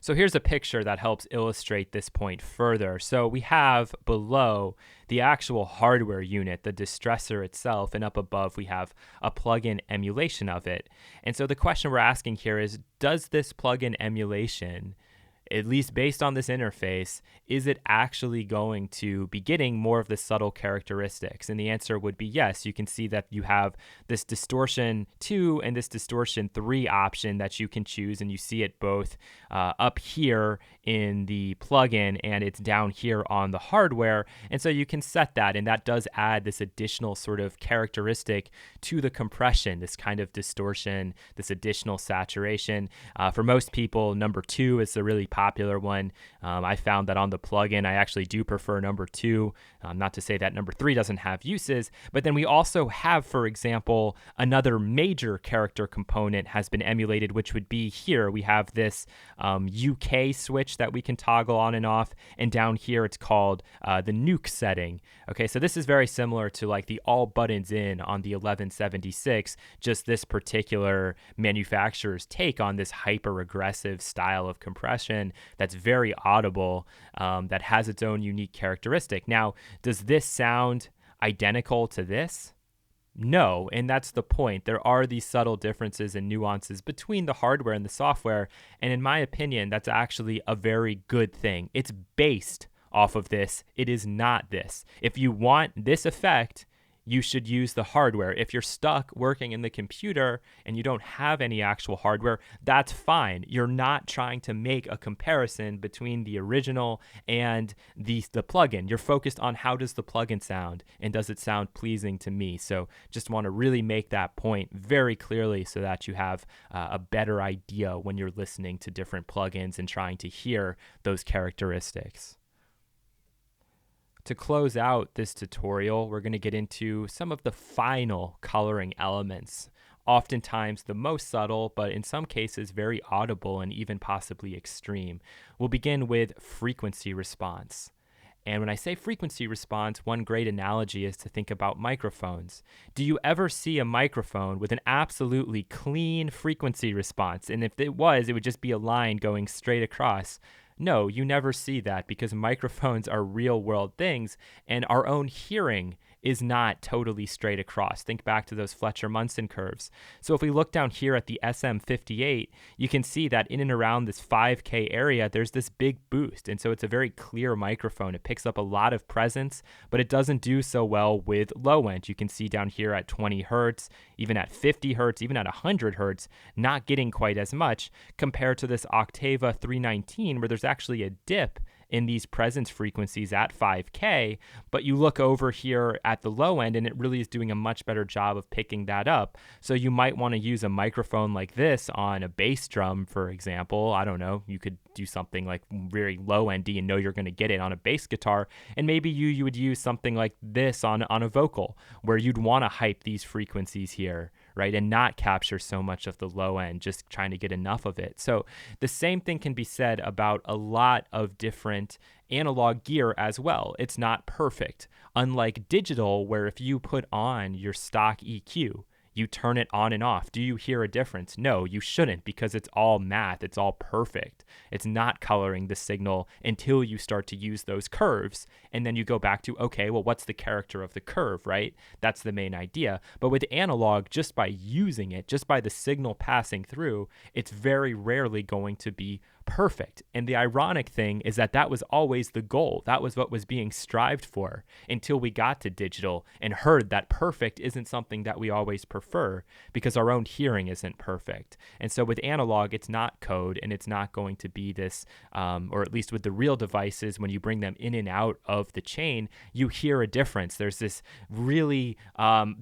So here's a picture that helps illustrate this point further. So we have below the actual hardware unit, the distressor itself, and up above we have a plugin emulation of it. And so the question we're asking here is, does this plugin emulation, at least based on this interface, is it actually going to be getting more of the subtle characteristics? And the answer would be yes. You can see that you have this distortion 2 and this distortion 3 option that you can choose, and you see it both up here in the plugin and it's down here on the hardware. And so you can set that, and that does add this additional sort of characteristic to the compression, this kind of distortion, this additional saturation. For most people, number 2 is the really popular one. I found that on the plugin, I actually do prefer number 2. Not to say that number 3 doesn't have uses, but then we also have, for example, another major character component has been emulated, which would be here. We have this UK switch that we can toggle on and off, and down here it's called the nuke setting. Okay, so this is very similar to like the all buttons in on the 1176, just this particular manufacturer's take on this hyper aggressive style of compression that's very audible, that has its own unique characteristic. Now, does this sound identical to this? No, and that's the point. There are these subtle differences and nuances between the hardware and the software, and in my opinion, that's actually a very good thing. It's based off of this. It is not this. If you want this effect, you should use the hardware. If you're stuck working in the computer and you don't have any actual hardware, that's fine. You're not trying to make a comparison between the original and the plugin. You're focused on how does the plugin sound and does it sound pleasing to me. So just want to really make that point very clearly so that you have a better idea when you're listening to different plugins and trying to hear those characteristics. To close out this tutorial, we're going to get into some of the final coloring elements, oftentimes the most subtle, but in some cases very audible and even possibly extreme. We'll begin with frequency response. And when I say frequency response, one great analogy is to think about microphones. Do you ever see a microphone with an absolutely clean frequency response? And if it was, it would just be a line going straight across. No, you never see that because microphones are real world things and our own hearing is not totally straight across. Think back to those Fletcher-Munson curves. So if we look down here at the SM58, you can see that in and around this 5K area, there's this big boost. And so it's a very clear microphone. It picks up a lot of presence, but it doesn't do so well with low end. You can see down here at 20 hertz, even at 50 hertz, even at 100 hertz, not getting quite as much compared to this Octava 319, where there's actually a dip in these presence frequencies at 5K, but you look over here at the low end and it really is doing a much better job of picking that up. So you might want to use a microphone like this on a bass drum, for example. I don't know, you could do something like very low end and know you're going to get it on a bass guitar, and maybe you would use something like this on a vocal where you'd want to hype these frequencies here, right, and not capture so much of the low end, just trying to get enough of it. So the same thing can be said about a lot of different analog gear as well. It's not perfect. Unlike digital, where if you put on your stock EQ, you turn it on and off. Do you hear a difference? No, you shouldn't, because it's all math. It's all perfect. It's not coloring the signal until you start to use those curves. And then you go back to, okay, well, what's the character of the curve, right? That's the main idea. But with analog, just by using it, just by the signal passing through, it's very rarely going to be perfect. And the ironic thing is that that was always the goal. That was what was being strived for until we got to digital and heard that perfect isn't something that we always prefer because our own hearing isn't perfect. And so with analog, it's not code and it's not going to be this, or at least with the real devices, when you bring them in and out of the chain, you hear a difference. There's this really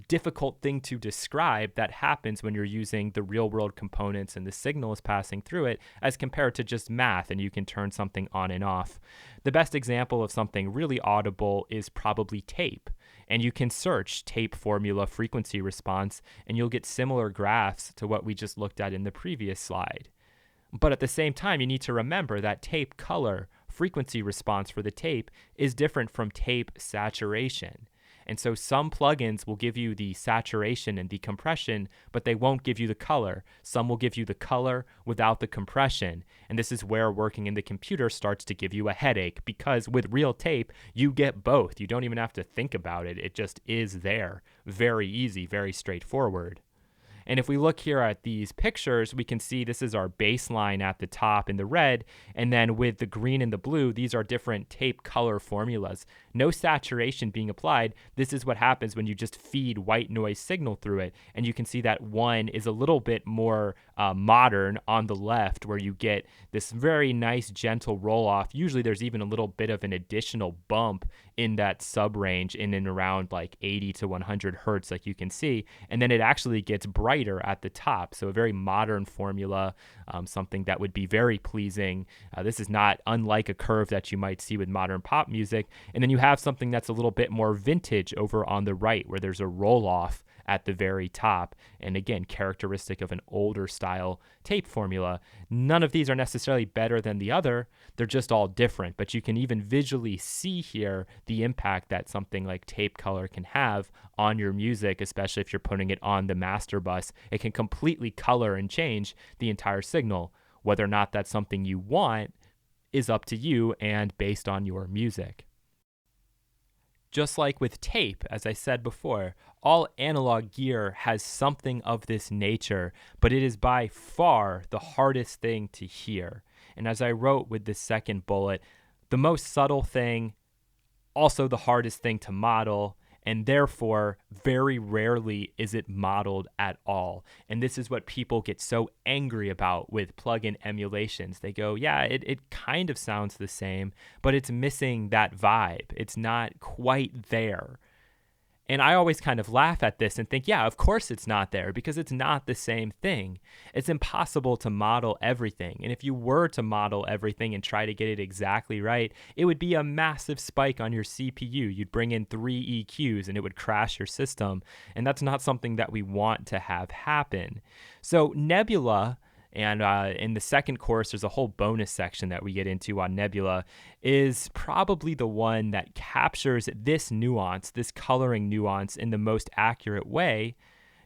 difficult thing to describe that happens when you're using the real world components and the signal is passing through it as compared to just math, and you can turn something on and off. The best example of something really audible is probably tape. And you can search tape formula frequency response, and you'll get similar graphs to what we just looked at in the previous slide. But at the same time, you need to remember that tape color frequency response for the tape is different from tape saturation. And so some plugins will give you the saturation and the compression, but they won't give you the color. Some will give you the color without the compression. And this is where working in the computer starts to give you a headache, because with real tape, you get both. You don't even have to think about it. It just is there. Very easy, very straightforward. And if we look here at these pictures, we can see this is our baseline at the top in the red, and then with the green and the blue, these are different tape color formulas. No saturation being applied. This is what happens when you just feed white noise signal through it, and you can see that one is a little bit more modern on the left, where you get this very nice gentle roll-off. Usually there's even a little bit of an additional bump in that sub-range in and around like 80 to 100 hertz, like you can see, and then it actually gets brighter at the top. So a very modern formula, something that would be very pleasing. This is not unlike a curve that you might see with modern pop music. And then you have something that's a little bit more vintage over on the right, where there's a roll-off at the very top, and again, characteristic of an older style tape formula. None of these are necessarily better than the other, they're just all different, but you can even visually see here the impact that something like tape color can have on your music, especially if you're putting it on the master bus. It can completely color and change the entire signal. Whether or not that's something you want is up to you and based on your music. Just like with tape, as I said before, all analog gear has something of this nature, but it is by far the hardest thing to hear. And as I wrote with the second bullet, the most subtle thing, also the hardest thing to model, and therefore very rarely is it modeled at all. And this is what people get so angry about with plugin emulations. They go, yeah, it kind of sounds the same, but it's missing that vibe. It's not quite there. And I always kind of laugh at this and think, yeah, of course it's not there, because it's not the same thing. It's impossible to model everything. And if you were to model everything and try to get it exactly right, it would be a massive spike on your CPU. You'd bring in 3 EQs and it would crash your system. And that's not something that we want to have happen. So Nebula, and in the second course, there's a whole bonus section that we get into on Nebula, is probably the one that captures this nuance, this coloring nuance, in the most accurate way,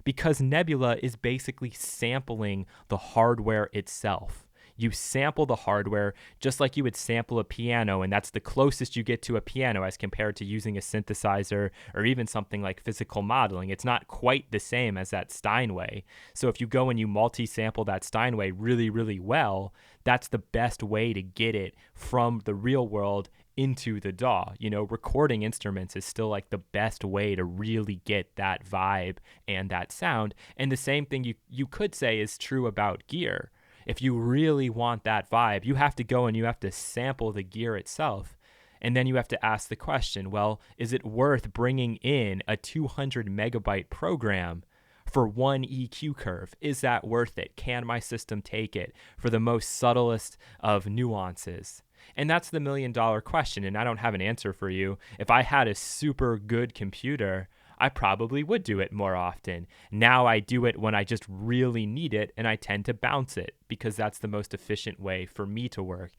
because Nebula is basically sampling the hardware itself. You sample the hardware just like you would sample a piano, and that's the closest you get to a piano as compared to using a synthesizer or even something like physical modeling. It's not quite the same as that Steinway. So if you go and you multi-sample that Steinway really, really well, that's the best way to get it from the real world into the DAW. You know, recording instruments is still like the best way to really get that vibe and that sound. And the same thing you could say is true about gear. If you really want that vibe, you have to go and you have to sample the gear itself. And then you have to ask the question, well, is it worth bringing in a 200 megabyte program for one EQ curve? Is that worth it? Can my system take it for the most subtlest of nuances? And that's the $1 million question. And I don't have an answer for you. If I had a super good computer, I probably would do it more often. Now I do it when I just really need it, and I tend to bounce it because that's the most efficient way for me to work.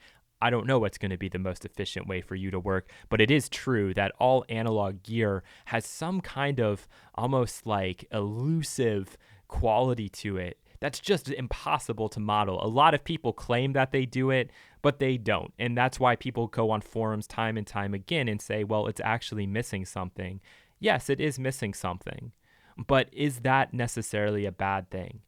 I don't know what's going to be the most efficient way for you to work, but it is true that all analog gear has some kind of almost like elusive quality to it that's just impossible to model. A lot of people claim that they do it, but they don't. And that's why people go on forums time and time again and say, well, it's actually missing something. Yes, it is missing something, but is that necessarily a bad thing?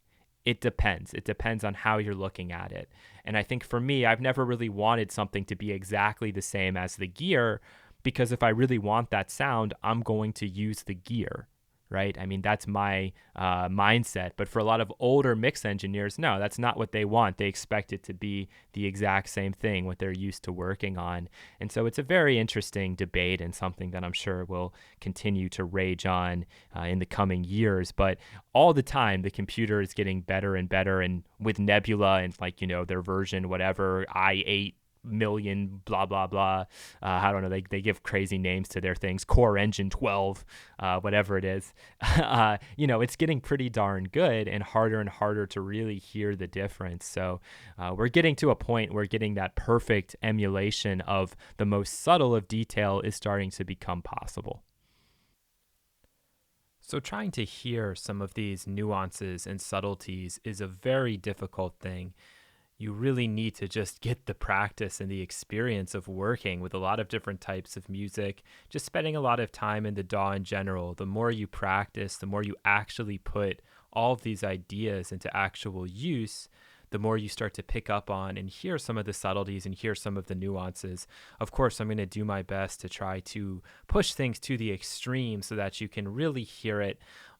It depends. It depends on how you're looking at it. And I think for me, I've never really wanted something to be exactly the same as the gear, because if I really want that sound, I'm going to use the gear, right? I mean, that's my mindset. But for a lot of older mix engineers, no, that's not what they want. They expect it to be the exact same thing, what they're used to working on. And so it's a very interesting debate and something that I'm sure will continue to rage on in the coming years. But all the time, the computer is getting better and better. And with Nebula and like, you know, their version, whatever, i8 million, blah, blah, blah. I don't know. They give crazy names to their things. Core Engine 12, whatever it is. You know, it's getting pretty darn good and harder to really hear the difference. So we're getting to a point where getting that perfect emulation of the most subtle of detail is starting to become possible. So trying to hear some of these nuances and subtleties is a very difficult thing. You really need to just get the practice and the experience of working with a lot of different types of music, just spending a lot of time in the DAW in general. The more you practice, the more you actually put all of these ideas into actual use, the more you start to pick up on and hear some of the subtleties and hear some of the nuances. Of course, I'm going to do my best to try to push things to the extreme so that you can really hear it.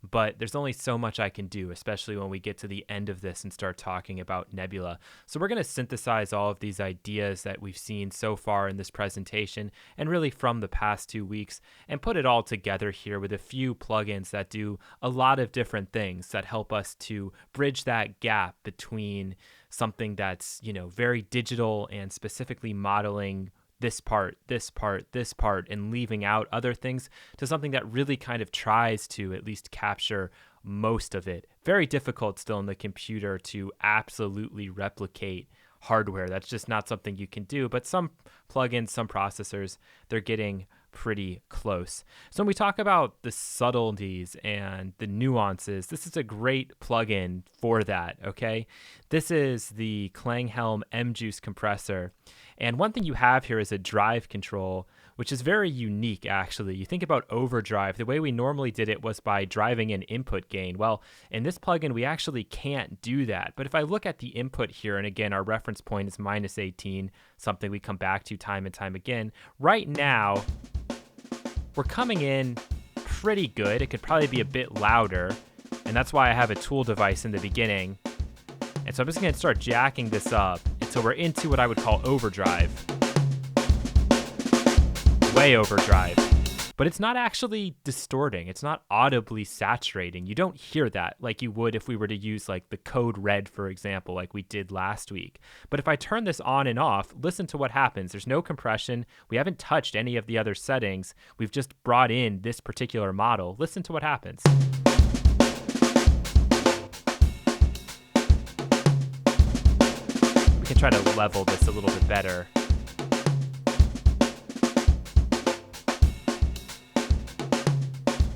But there's only so much I can do, especially when we get to the end of this and start talking about Nebula. So we're going to synthesize all of these ideas that we've seen so far in this presentation and really from the past 2 weeks and put it all together here with a few plugins that do a lot of different things that help us to bridge that gap between something that's, you know, very digital and specifically modeling this part, and leaving out other things to something that really kind of tries to at least capture most of it. Very difficult still in the computer to absolutely replicate hardware. That's just not something you can do. But some plugins, some processors, they're getting pretty close. So when we talk about the subtleties and the nuances, this is a great plugin for that, okay? This is the Klanghelm M-Juice compressor. And one thing you have here is a drive control, which is very unique, actually. You think about overdrive. The way we normally did it was by driving in input gain. Well, in this plugin, we actually can't do that. But if I look at the input here, and again, our reference point is minus 18, something we come back to time and time again. Right now, we're coming in pretty good. It could probably be a bit louder, and that's why I have a tool device in the beginning. And so I'm just going to start jacking this up until we're into what I would call overdrive. Way overdrive. But it's not actually distorting. It's not audibly saturating. You don't hear that like you would if we were to use like the code red, for example, like we did last week. But if I turn this on and off, listen to what happens. There's no compression. We haven't touched any of the other settings. We've just brought in this particular model. Listen to what happens. We can try to level this a little bit better.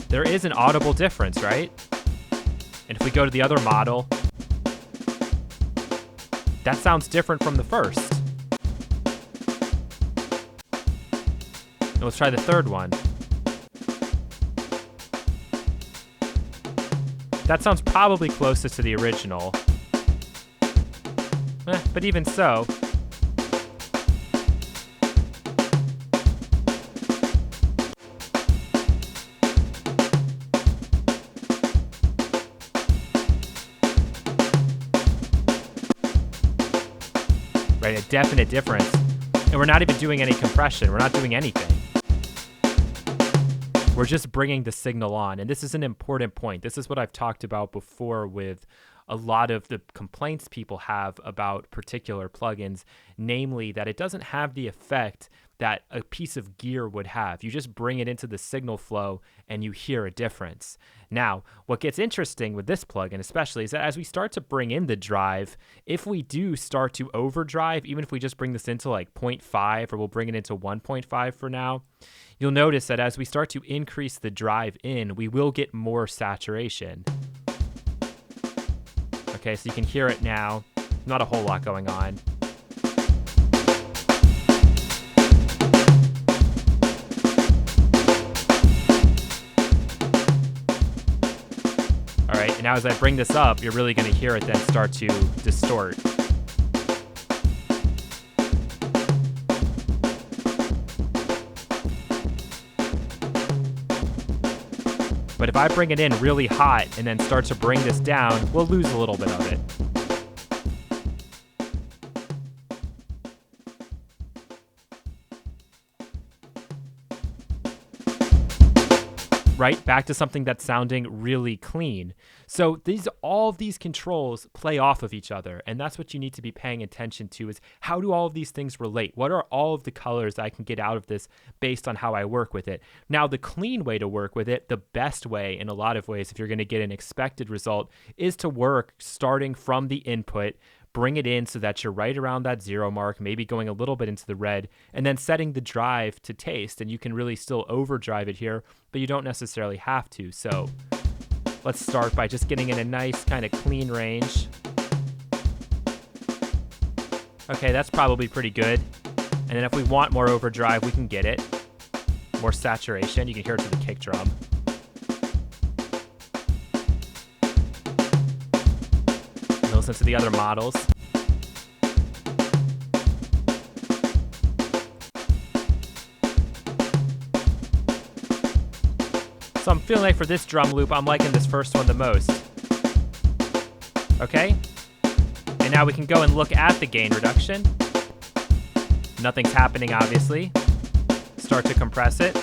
There is an audible difference, right? And if we go to the other model, that sounds different from the first. And let's try the third one. That sounds probably closest to the original. But even so, right, a definite difference. And we're not even doing any compression. We're not doing anything. We're just bringing the signal on. And this is an important point. This is what I've talked about before with a lot of the complaints people have about particular plugins, namely that it doesn't have the effect that a piece of gear would have. You just bring it into the signal flow and you hear a difference. Now, what gets interesting with this plugin especially is that as we start to bring in the drive, if we do start to overdrive, even if we just bring this into like 0.5 or we'll bring it into 1.5 for now, you'll notice that as we start to increase the drive in, we will get more saturation. Okay, so you can hear it now. Not a whole lot going on. All right, and now as I bring this up, you're really going to hear it then start to distort. But if I bring it in really hot and then start to bring this down, we'll lose a little bit of it. Right? Back to something that's sounding really clean. So all of these controls play off of each other, and that's what you need to be paying attention to is how do all of these things relate? What are all of the colors I can get out of this based on how I work with it? Now, the clean way to work with it, the best way in a lot of ways if you're going to get an expected result, is to work starting from the input, bring it in so that you're right around that 0 mark, maybe going a little bit into the red, and then setting the drive to taste. And you can really still overdrive it here, but you don't necessarily have to. So let's start by just getting in a nice kind of clean range. Okay, that's probably pretty good. And then if we want more overdrive, we can get it. More saturation, you can hear it through the kick drum. Listen to the other models. So I'm feeling like for this drum loop, I'm liking this first one the most. Okay? And now we can go and look at the gain reduction. Nothing's happening, obviously. Start to compress it.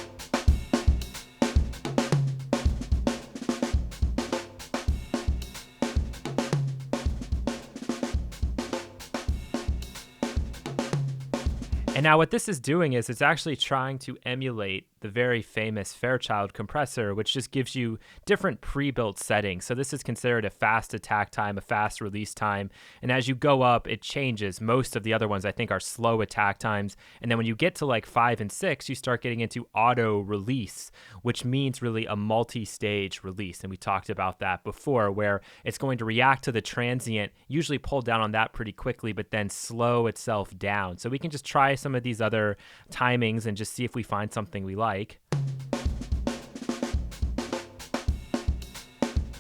And now what this is doing is it's actually trying to emulate the very famous Fairchild compressor, which just gives you different pre-built settings. So this is considered a fast attack time, a fast release time. And as you go up, it changes. Most of the other ones, I think, are slow attack times. And then when you get to like 5 and 6, you start getting into auto release, which means really a multi-stage release. And we talked about that before, where it's going to react to the transient, usually pull down on that pretty quickly, but then slow itself down. So we can just try some of these other timings and just see if we find something we like.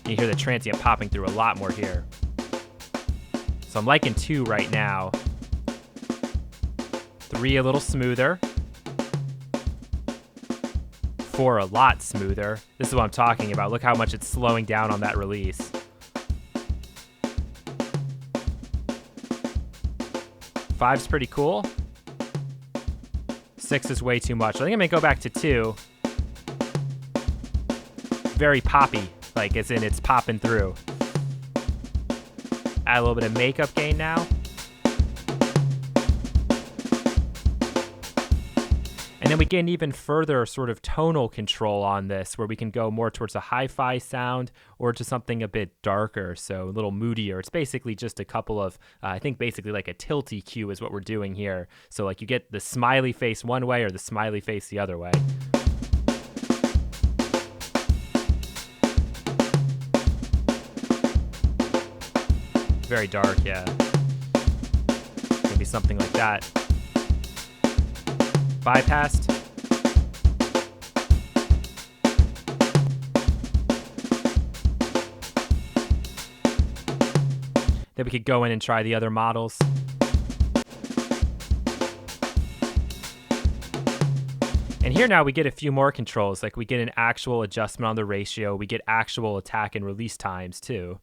You hear the transient popping through a lot more here. So I'm liking 2 right now. 3 a little smoother. before a lot smoother. This is what I'm talking about. Look how much it's slowing down on that release. 5's pretty cool. 6 is way too much. I think I'm gonna go back to 2. Very poppy, like as in it's popping through. Add a little bit of makeup gain now. And then we get an even further sort of tonal control on this, where we can go more towards a hi-fi sound or to something a bit darker, so a little moodier. It's basically just a couple of, I think basically like a tilt EQ is what we're doing here. So like you get the smiley face one way or the smiley face the other way. Very dark, yeah. Maybe something like that. Bypassed. Then we could go in and try the other models. And here now we get a few more controls, like we get an actual adjustment on the ratio, we get actual attack and release times too.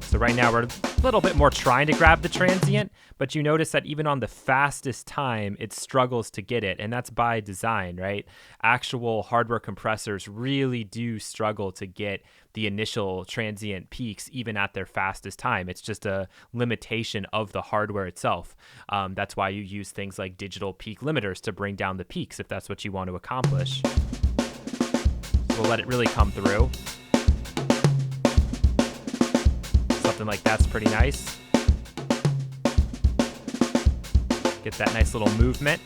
So right now we're a little bit more trying to grab the transient, but you notice that even on the fastest time, it struggles to get it, and that's by design, right? Actual hardware compressors really do struggle to get the initial transient peaks even at their fastest time. It's just a limitation of the hardware itself. That's why you use things like digital peak limiters to bring down the peaks if that's what you want to accomplish. So we'll let it really come through. Something like that's pretty nice. Get that nice little movement.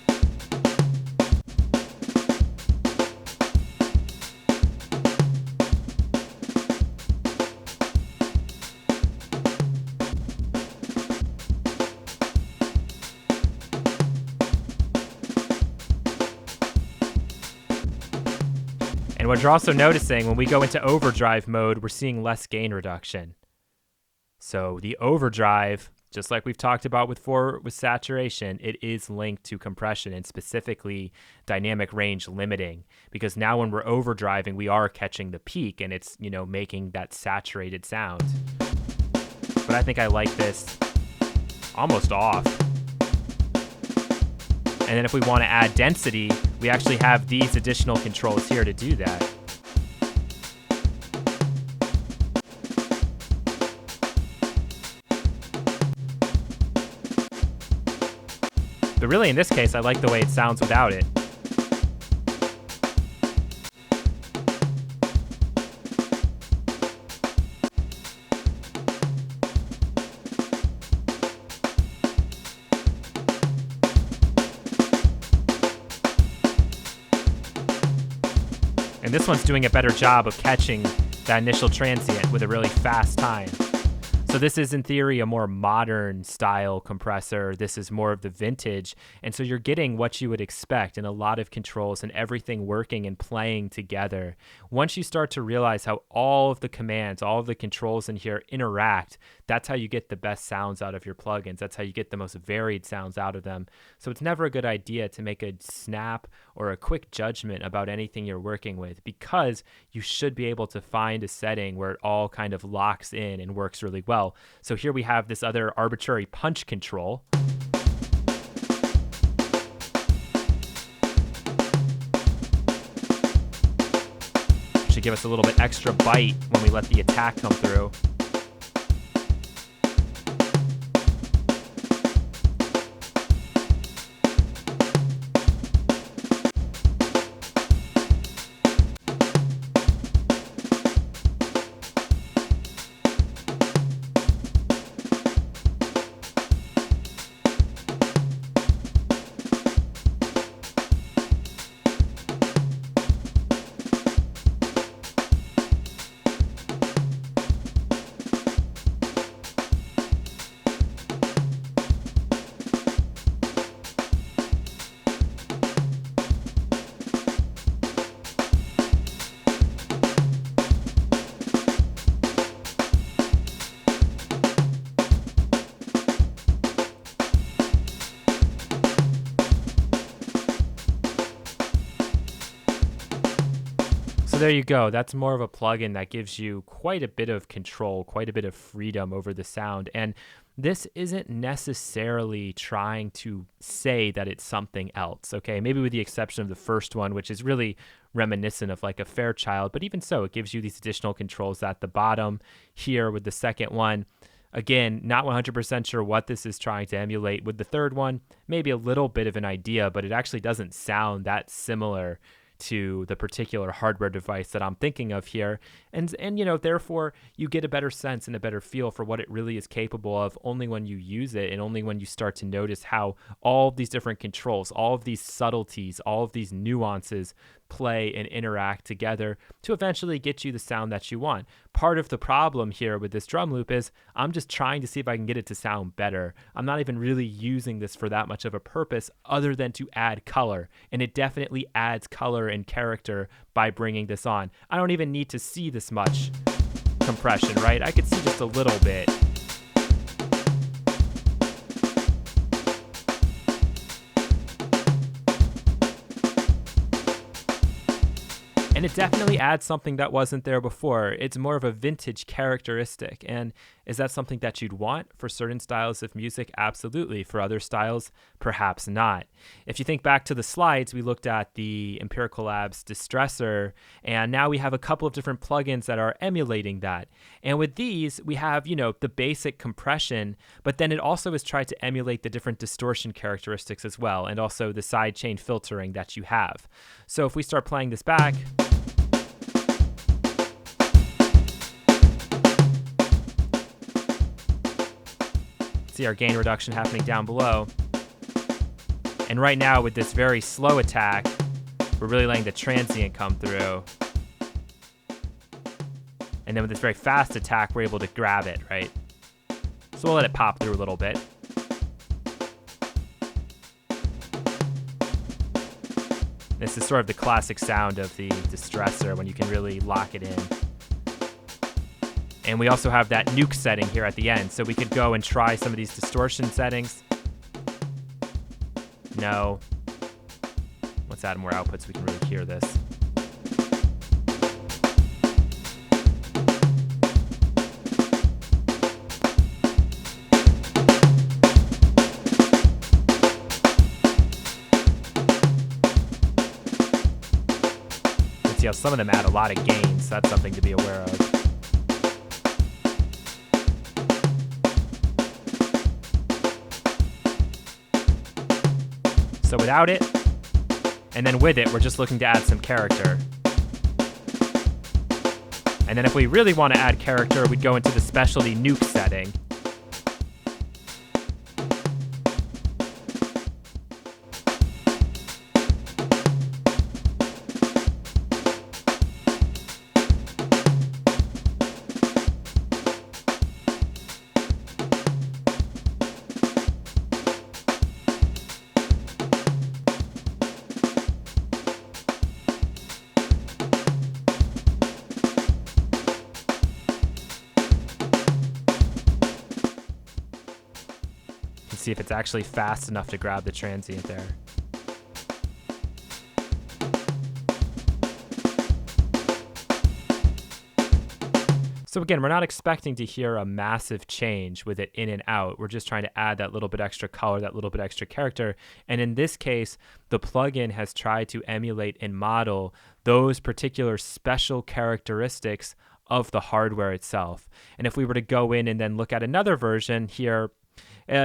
And what you're also noticing when we go into overdrive mode, we're seeing less gain reduction. So the overdrive, just like we've talked about with saturation, it is linked to compression and specifically dynamic range limiting, because now when we're overdriving, we are catching the peak and it's, you know, making that saturated sound. But I think I like this almost off. And then if we want to add density, we actually have these additional controls here to do that. But really, in this case, I like the way it sounds without it. And this one's doing a better job of catching that initial transient with a really fast time. So this is, in theory, a more modern style compressor. This is more of the vintage. And so you're getting what you would expect in a lot of controls and everything working and playing together. Once you start to realize how all of the commands, all of the controls in here interact, that's how you get the best sounds out of your plugins. That's how you get the most varied sounds out of them. So it's never a good idea to make a snap or a quick judgment about anything you're working with, because you should be able to find a setting where it all kind of locks in and works really well. So here we have this other arbitrary punch control. Should give us a little bit extra bite when we let the attack come through. there you go. That's more of a plugin that gives you quite a bit of control, quite a bit of freedom over the sound. And this isn't necessarily trying to say that it's something else, okay? Maybe with the exception of the first one, which is really reminiscent of like a Fairchild, but even so, it gives you these additional controls at the bottom. Here with the second one, again, not 100% sure what this is trying to emulate. With the third one, maybe a little bit of an idea, but it actually doesn't sound that similar to the particular hardware device that I'm thinking of here. And you know, therefore, you get a better sense and a better feel for what it really is capable of only when you use it, and only when you start to notice how all of these different controls, all of these subtleties, all of these nuances play and interact together to eventually get you the sound that you want. Part of the problem here with this drum loop is I'm just trying to see if I can get it to sound better. I'm not even really using this for that much of a purpose other than to add color. And it definitely adds color and character by bringing this on. I don't even need to see this much compression, right? I could see just a little bit. And it definitely adds something that wasn't there before. It's more of a vintage characteristic. And is that something that you'd want for certain styles of music? Absolutely. For other styles, perhaps not. If you think back to the slides, we looked at the Empirical Labs distressor, and now we have a couple of different plugins that are emulating that. And with these, we have, you know, the basic compression, but then it also is tried to emulate the different distortion characteristics as well, and also the sidechain filtering that you have. So if we start playing this back, see our gain reduction happening down below. And right now with this very slow attack, we're really letting the transient come through. And then with this very fast attack, we're able to grab it, right? So we'll let it pop through a little bit. This is sort of the classic sound of the distressor when you can really lock it in. And we also have that nuke setting here at the end, so we could go and try some of these distortion settings. No. Let's add more output so we can really hear this. You can see how some of them add a lot of gain, so that's something to be aware of. So without it, and then with it, we're just looking to add some character. And then if we really want to add character, we'd go into the specialty nuke setting. See if it's actually fast enough to grab the transient there. So again, we're not expecting to hear a massive change with it in and out. We're just trying to add that little bit extra color, that little bit extra character. And in this case, the plugin has tried to emulate and model those particular special characteristics of the hardware itself. And if we were to go in and then look at another version here,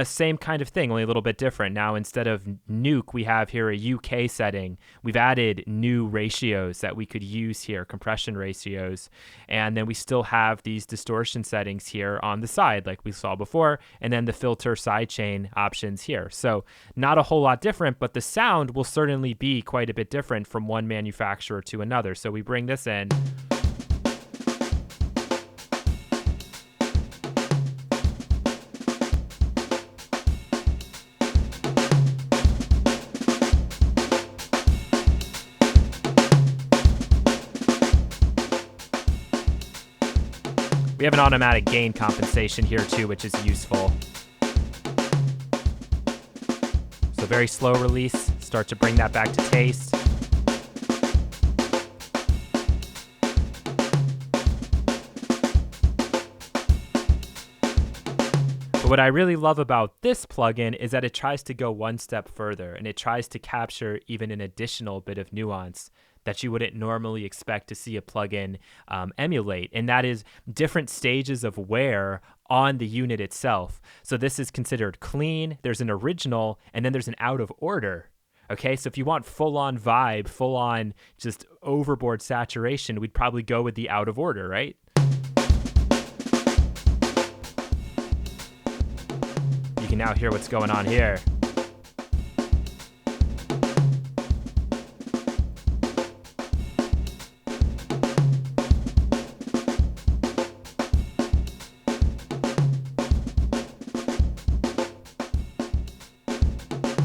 same kind of thing, only a little bit different. Now, instead of nuke, we have here a UK setting. We've added new ratios that we could use here, compression ratios. And then we still have these distortion settings here on the side, like we saw before, and then the filter sidechain options here. So not a whole lot different, but the sound will certainly be quite a bit different from one manufacturer to another. So we bring this in. We have an automatic gain compensation here too, which is useful. So very slow release, start to bring that back to taste. But what I really love about this plugin is that it tries to go one step further, and it tries to capture even an additional bit of nuance that you wouldn't normally expect to see a plugin emulate, and that is different stages of wear on the unit itself. So this is considered clean, there's an original, and then there's an out of order. Okay, so if you want full-on vibe, full-on just overboard saturation, we'd probably go with the out of order, right? You can now hear what's going on here.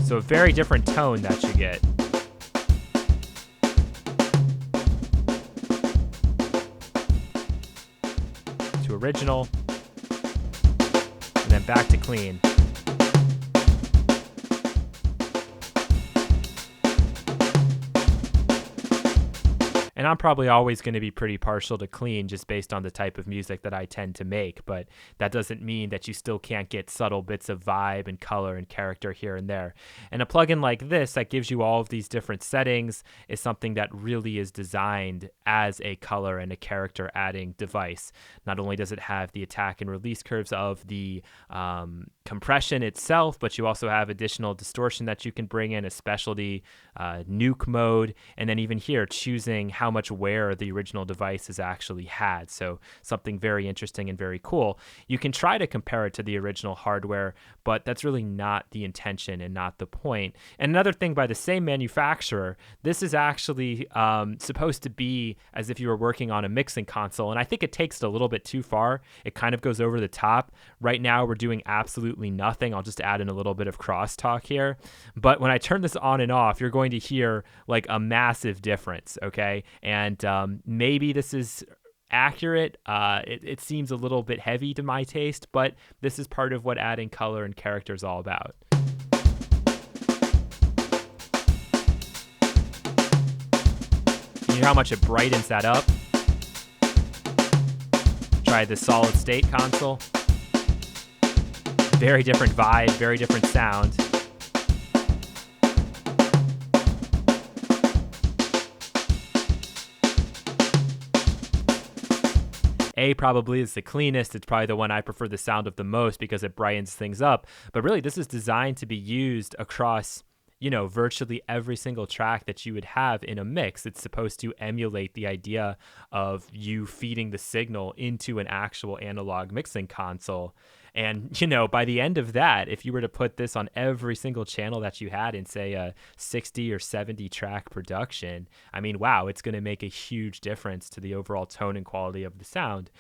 So a very different tone that you get. To original, and then back to clean. And I'm probably always going to be pretty partial to clean just based on the type of music that I tend to make, but that doesn't mean that you still can't get subtle bits of vibe and color and character here and there. And a plugin like this that gives you all of these different settings is something that really is designed as a color and a character adding device. Not only does it have the attack and release curves of the compression itself, but you also have additional distortion that you can bring in, a specialty nuke mode, and then even here choosing how much wear the original device has actually had. So something very interesting and very cool. You can try to compare it to the original hardware, but that's really not the intention and not the point. And another thing, by the same manufacturer, this is actually supposed to be as if you were working on a mixing console, and I think it takes it a little bit too far. It kind of goes over the top. Right now we're doing absolutely nothing. I'll just add in a little bit of crosstalk here. But when I turn this on and off, you're going to hear like a massive difference, okay? And maybe this is accurate. It seems a little bit heavy to my taste, but this is part of what adding color and character is all about. You hear how much it brightens that up? Try the solid state console. Very different vibe, very different sound. A probably is the cleanest. It's probably the one I prefer the sound of the most because it brightens things up. But really, this is designed to be used across, you know, virtually every single track that you would have in a mix. It's supposed to emulate the idea of you feeding the signal into an actual analog mixing console. And, you know, by the end of that, if you were to put this on every single channel that you had in, say, a 60 or 70 track production, I mean, wow, it's going to make a huge difference to the overall tone and quality of the sound.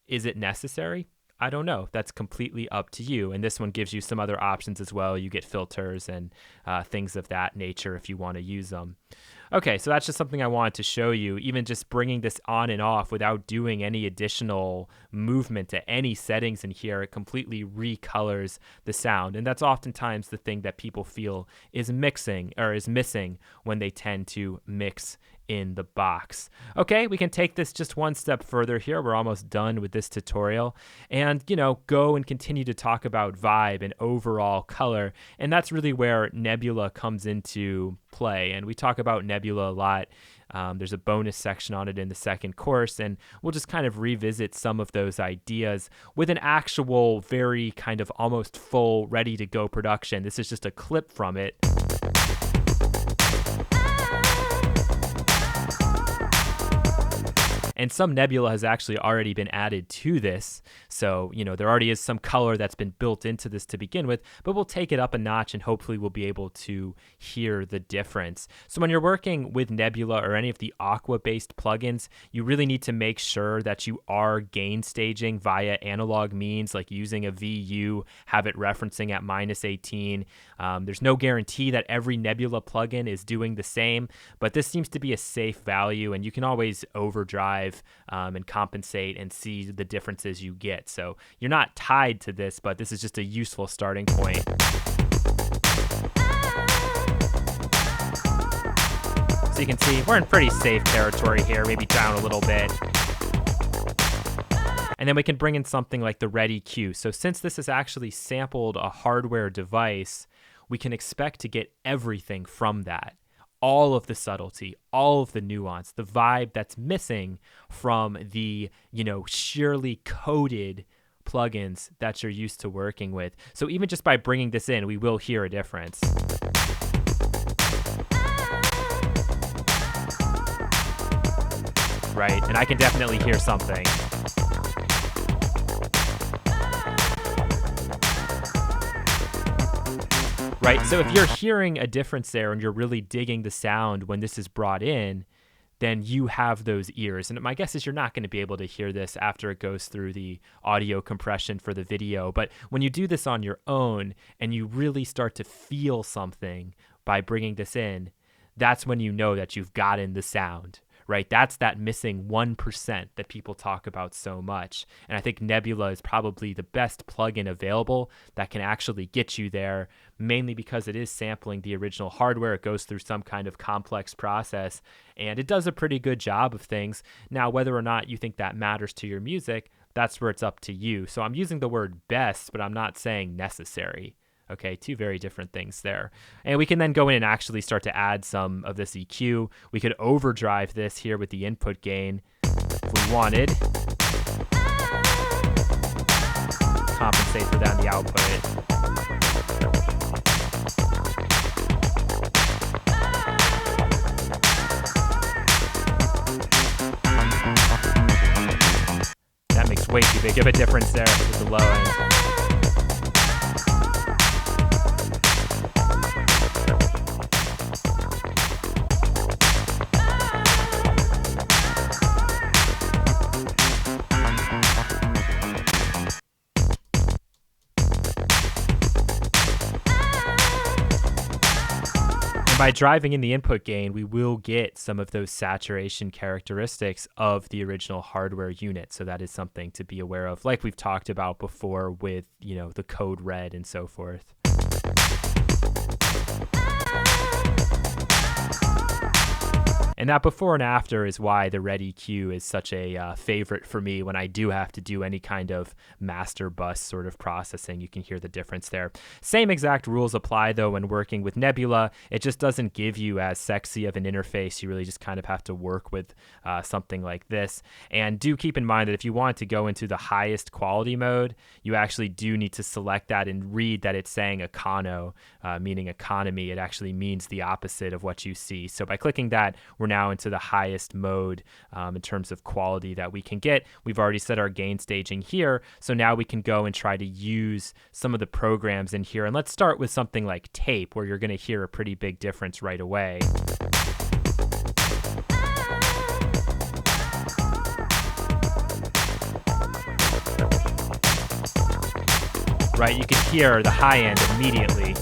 Is it necessary? I don't know. That's completely up to you. And this one gives you some other options as well. You get filters and things of that nature if you want to use them. Okay, so that's just something I wanted to show you. Even just bringing this on and off without doing any additional movement to any settings in here, it completely recolors the sound. And that's oftentimes the thing that people feel is missing when they tend to mix in the box. Okay, we can take this just one step further here. We're almost done with this tutorial, and, you know, go and continue to talk about vibe and overall color. And that's really where Nebula comes into play. And we talk about Nebula a lot. There's a bonus section on it in the second course, and we'll just kind of revisit some of those ideas with an actual very kind of almost full ready to go production. This is just a clip from it. And some Nebula has actually already been added to this. So, you know, there already is some color that's been built into this to begin with, but we'll take it up a notch and hopefully we'll be able to hear the difference. So when you're working with Nebula or any of the Aqua-based plugins, you really need to make sure that you are gain staging via analog means, like using a VU, have it referencing at -18. There's no guarantee that every Nebula plugin is doing the same, but this seems to be a safe value, and you can always overdrive and compensate and see the differences you get. So you're not tied to this, but this is just a useful starting point. So you can see we're in pretty safe territory here, maybe down a little bit. And then we can bring in something like the red EQ. So since this is actually sampled a hardware device, we can expect to get everything from that. All of the subtlety, all of the nuance, the vibe that's missing from the, sheerly coded plugins that you're used to working with. So even just by bringing this in, we will hear a difference. Right, and I can definitely hear something. Right, so if you're hearing a difference there and you're really digging the sound when this is brought in, then you have those ears. And my guess is you're not going to be able to hear this after it goes through the audio compression for the video. But when you do this on your own and you really start to feel something by bringing this in, that's when you know that you've gotten the sound. Right, that's that missing 1% that people talk about so much. And I think Nebula is probably the best plugin available that can actually get you there, mainly because it is sampling the original hardware. It goes through some kind of complex process, and it does a pretty good job of things. Now, whether or not you think that matters to your music, that's where it's up to you. So I'm using the word best, but I'm not saying necessary. Okay, two very different things there. And we can then go in and actually start to add some of this EQ. We could overdrive this here with the input gain if we wanted. Compensate for that in the output. That makes way too big of a difference there with the low end. By driving in the input gain, we will get some of those saturation characteristics of the original hardware unit. So that is something to be aware of, like we've talked about before with, the code red and so forth. And that before and after is why the red EQ is such a favorite for me when I do have to do any kind of master bus sort of processing. You can hear the difference there. Same exact rules apply, though, when working with Nebula. It just doesn't give you as sexy of an interface. You really just kind of have to work with something like this. And do keep in mind that if you want to go into the highest quality mode, you actually do need to select that and read that it's saying econo, meaning economy. It actually means the opposite of what you see. So by clicking that, we're now into the highest mode in terms of quality that we can get. We've already set our gain staging here, so now we can go and try to use some of the programs in here. And let's start with something like tape, where you're going to hear a pretty big difference right away. Right, you can hear the high end immediately.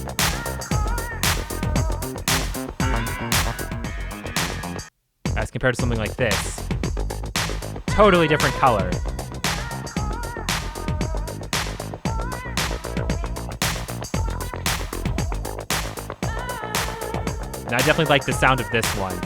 As compared to something like this. Totally different color. And I definitely like the sound of this one.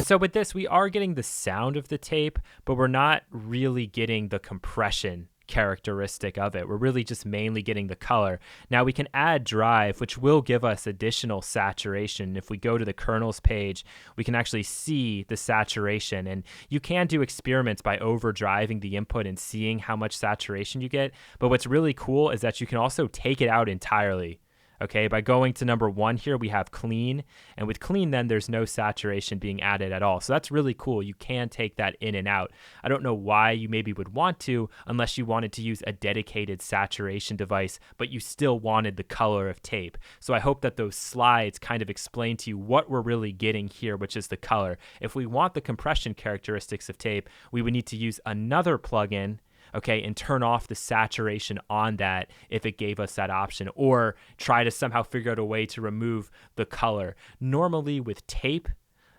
So with this, we are getting the sound of the tape, but we're not really getting the compression characteristic of it. We're really just mainly getting the color. Now we can add drive, which will give us additional saturation. If we go to the kernels page, we can actually see the saturation, and you can do experiments by overdriving the input and seeing how much saturation you get. But what's really cool is that you can also take it out entirely. Okay, by going to number 1 here, we have clean. And with clean, then there's no saturation being added at all. So that's really cool. You can take that in and out. I don't know why you maybe would want to, unless you wanted to use a dedicated saturation device, but you still wanted the color of tape. So I hope that those slides kind of explain to you what we're really getting here, which is the color. If we want the compression characteristics of tape, we would need to use another plugin, okay, and turn off the saturation on that if it gave us that option, or try to somehow figure out a way to remove the color. Normally with tape,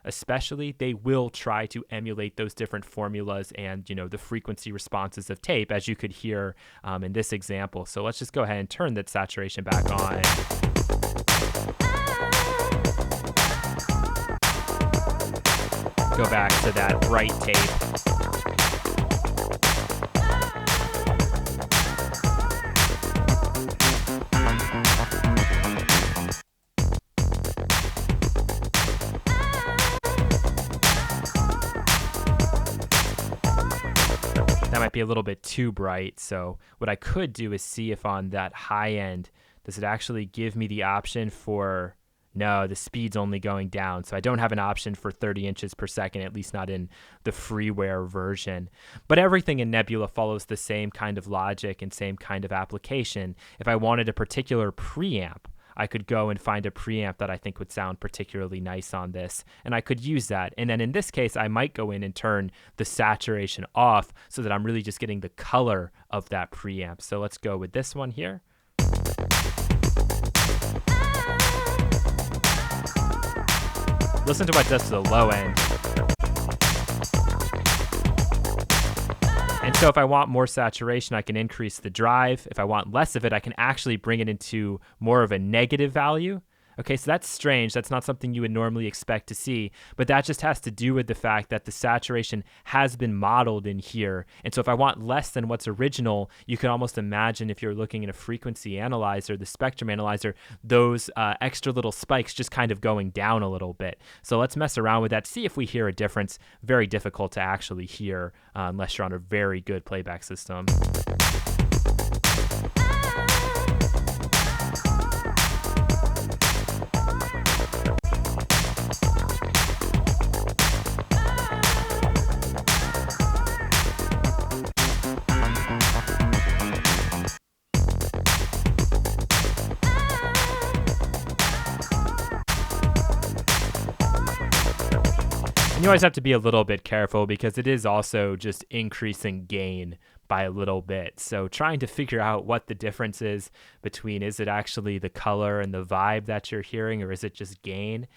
especially, they will try to emulate those different formulas and, the frequency responses of tape, as you could hear in this example. So let's just go ahead and turn that saturation back on. Go back to that bright tape. That might be a little bit too bright. So what I could do is see if on that high end, does it actually give me the option for, no, the speed's only going down. So I don't have an option for 30 inches per second, at least not in the freeware version. But everything in Nebula follows the same kind of logic and same kind of application. If I wanted a particular preamp, I could go and find a preamp that I think would sound particularly nice on this, and I could use that. And then in this case, I might go in and turn the saturation off so that I'm really just getting the color of that preamp. So let's go with this one here. Listen to what it does to the low end. And so if I want more saturation, I can increase the drive. If I want less of it, I can actually bring it into more of a negative value. Okay, so that's strange. That's not something you would normally expect to see, but that just has to do with the fact that the saturation has been modeled in here. And so if I want less than what's original, you can almost imagine, if you're looking at a frequency analyzer, the spectrum analyzer, those extra little spikes just kind of going down a little bit. So let's mess around with that, see if we hear a difference. Very difficult to actually hear unless you're on a very good playback system. And you always have to be a little bit careful because it is also just increasing gain by a little bit. So trying to figure out what the difference is between, is it actually the color and the vibe that you're hearing, or is it just gain?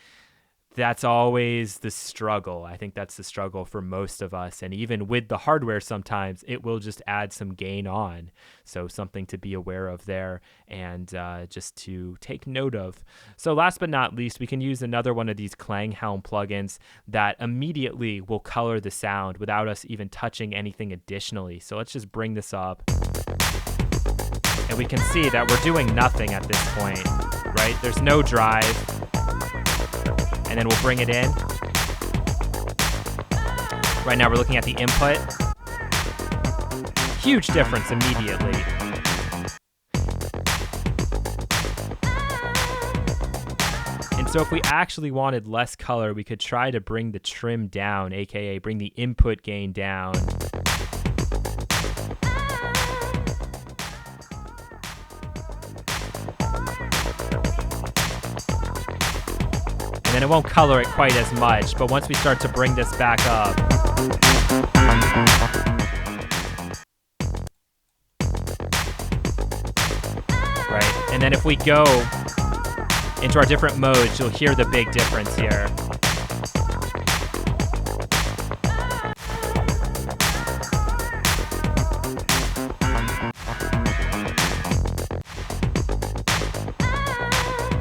That's always the struggle. I think that's the struggle for most of us. And even with the hardware, sometimes it will just add some gain on. So something to be aware of there and just to take note of. So last but not least, we can use another one of these Klanghelm plugins that immediately will color the sound without us even touching anything additionally. So let's just bring this up. And we can see that we're doing nothing at this point, right? There's no drive. And then we'll bring it in. Right now we're looking at the input. Huge difference immediately. And so if we actually wanted less color, we could try to bring the trim down, aka bring the input gain down. And then it won't color it quite as much, but once we start to bring this back up, right? And then if we go into our different modes, you'll hear the big difference here.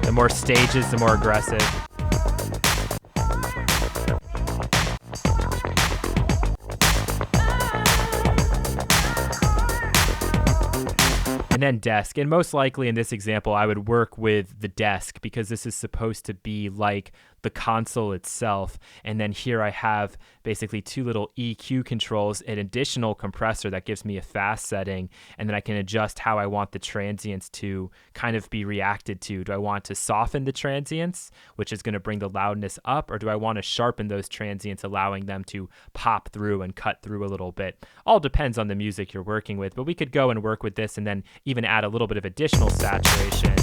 The more stages, the more aggressive. And then desk. And most likely in this example, I would work with the desk because this is supposed to be like the console itself. And then here I have basically two little EQ controls, an additional compressor that gives me a fast setting, and then I can adjust how I want the transients to kind of be reacted to. Do I want to soften the transients, which is going to bring the loudness up, or do I want to sharpen those transients, allowing them to pop through and cut through a little bit? All depends on the music you're working with, but we could go and work with this and then even add a little bit of additional saturation.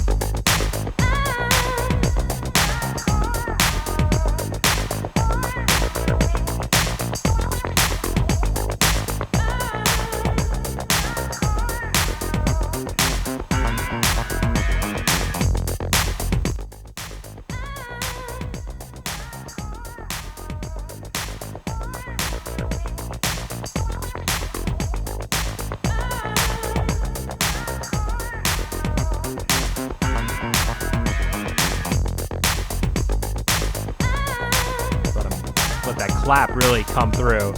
slap really come through.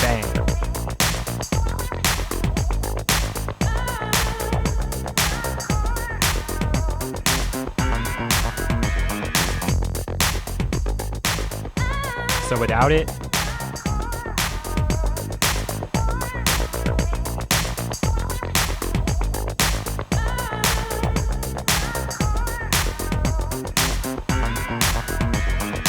Bang. So without it,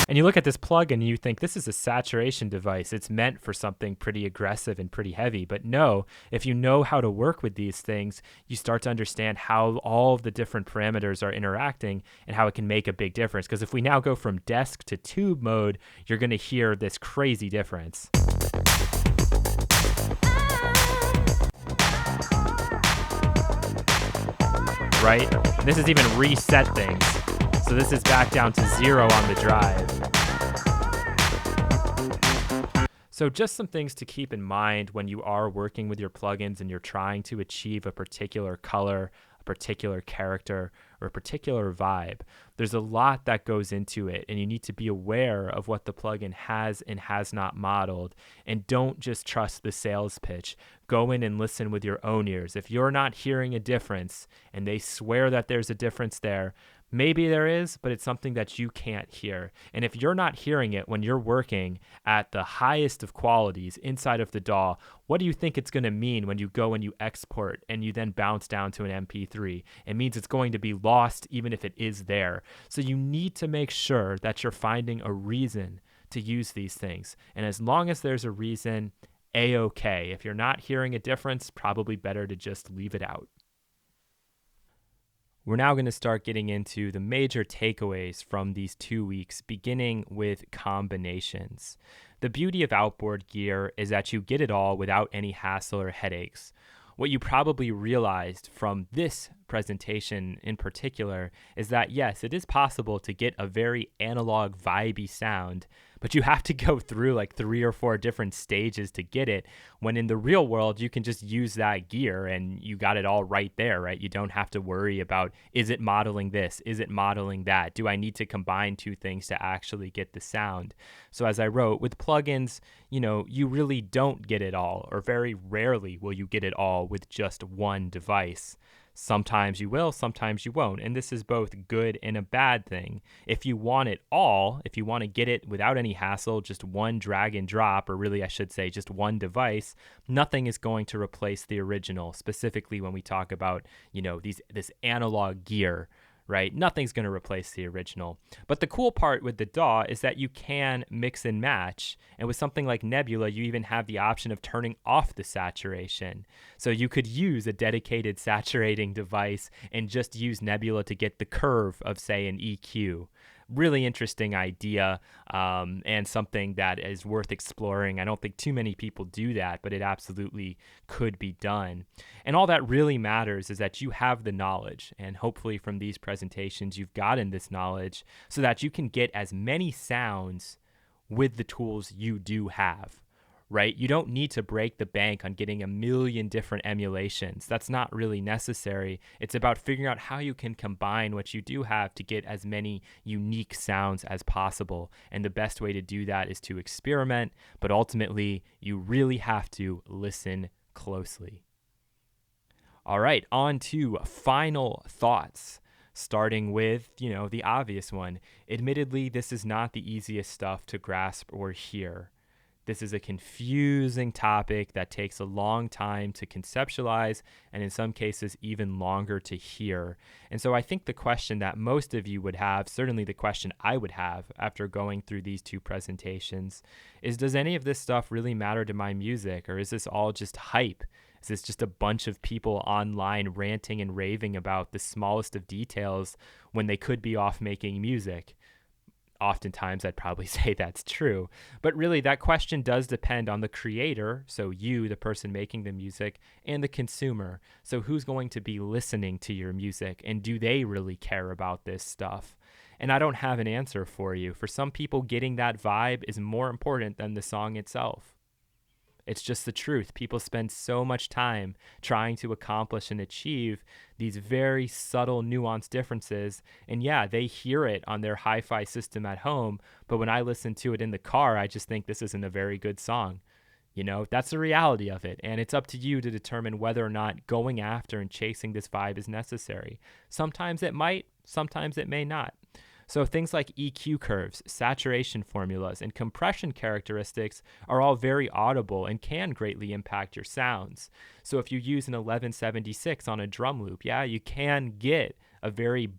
and you look at this plugin and you think this is a saturation device. It's meant for something pretty aggressive and pretty heavy. But no, if you know how to work with these things, you start to understand how all of the different parameters are interacting and how it can make a big difference. Because if we now go from desk to tube mode, you're going to hear this crazy difference. Right? This is even reset things. So this is back down to 0 on the drive. So just some things to keep in mind when you are working with your plugins and you're trying to achieve a particular color, a particular character, or a particular vibe. There's a lot that goes into it, and you need to be aware of what the plugin has and has not modeled, and don't just trust the sales pitch. Go in and listen with your own ears. If you're not hearing a difference and they swear that there's a difference there, maybe there is, but it's something that you can't hear. And if you're not hearing it when you're working at the highest of qualities inside of the DAW, what do you think it's going to mean when you go and you export and you then bounce down to an MP3? It means it's going to be lost even if it is there. So you need to make sure that you're finding a reason to use these things. And as long as there's a reason, A-okay. If you're not hearing a difference, probably better to just leave it out. We're now going to start getting into the major takeaways from these 2 weeks, beginning with combinations. The beauty of outboard gear is that you get it all without any hassle or headaches. What you probably realized from this presentation in particular is that, yes, it is possible to get a very analog, vibey sound, but you have to go through like 3 or 4 different stages to get it, when in the real world, you can just use that gear and you got it all right there, right? You don't have to worry about, is it modeling this? Is it modeling that? Do I need to combine 2 things to actually get the sound? So as I wrote, with plugins, you really don't get it all, or very rarely will you get it all with just one device. Sometimes you will, sometimes you won't. And this is both good and a bad thing. If you want it all, if you want to get it without any hassle, just one drag and drop, or really I should say just one device, nothing is going to replace the original, specifically when we talk about, this analog gear, right? Nothing's going to replace the original. But the cool part with the DAW is that you can mix and match. And with something like Nebula, you even have the option of turning off the saturation. So you could use a dedicated saturating device and just use Nebula to get the curve of, say, an EQ. Really interesting idea, and something that is worth exploring. I don't think too many people do that, but it absolutely could be done. And all that really matters is that you have the knowledge, and hopefully from these presentations you've gotten this knowledge so that you can get as many sounds with the tools you do have. Right? You don't need to break the bank on getting a million different emulations. That's not really necessary. It's about figuring out how you can combine what you do have to get as many unique sounds as possible. And the best way to do that is to experiment, but ultimately you really have to listen closely. All right, on to final thoughts. Starting with, the obvious one. Admittedly, this is not the easiest stuff to grasp or hear. This is a confusing topic that takes a long time to conceptualize, and in some cases even longer to hear. And so I think the question that most of you would have, certainly the question I would have after going through these 2 presentations, is does any of this stuff really matter to my music, or is this all just hype? Is this just a bunch of people online ranting and raving about the smallest of details when they could be off making music? Oftentimes, I'd probably say that's true. But really, that question does depend on the creator, so you, the person making the music, and the consumer. So who's going to be listening to your music, and do they really care about this stuff? And I don't have an answer for you. For some people, getting that vibe is more important than the song itself. It's just the truth. People spend so much time trying to accomplish and achieve these very subtle, nuanced differences. And yeah, they hear it on their hi-fi system at home, but when I listen to it in the car, I just think this isn't a very good song. That's the reality of it. And it's up to you to determine whether or not going after and chasing this vibe is necessary. Sometimes it might, sometimes it may not. So things like EQ curves, saturation formulas, and compression characteristics are all very audible and can greatly impact your sounds. So if you use an 1176 on a drum loop, yeah, you can get a very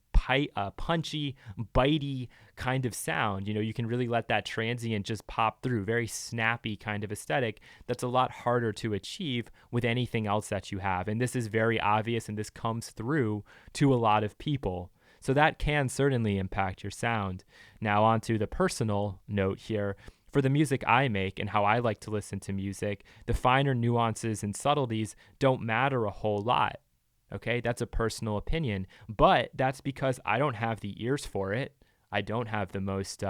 punchy, bitey kind of sound. You can really let that transient just pop through, very snappy kind of aesthetic that's a lot harder to achieve with anything else that you have. And this is very obvious, and this comes through to a lot of people. So that can certainly impact your sound. Now on to the personal note here. For the music I make and how I like to listen to music, the finer nuances and subtleties don't matter a whole lot. Okay, that's a personal opinion, but that's because I don't have the ears for it. I don't have the most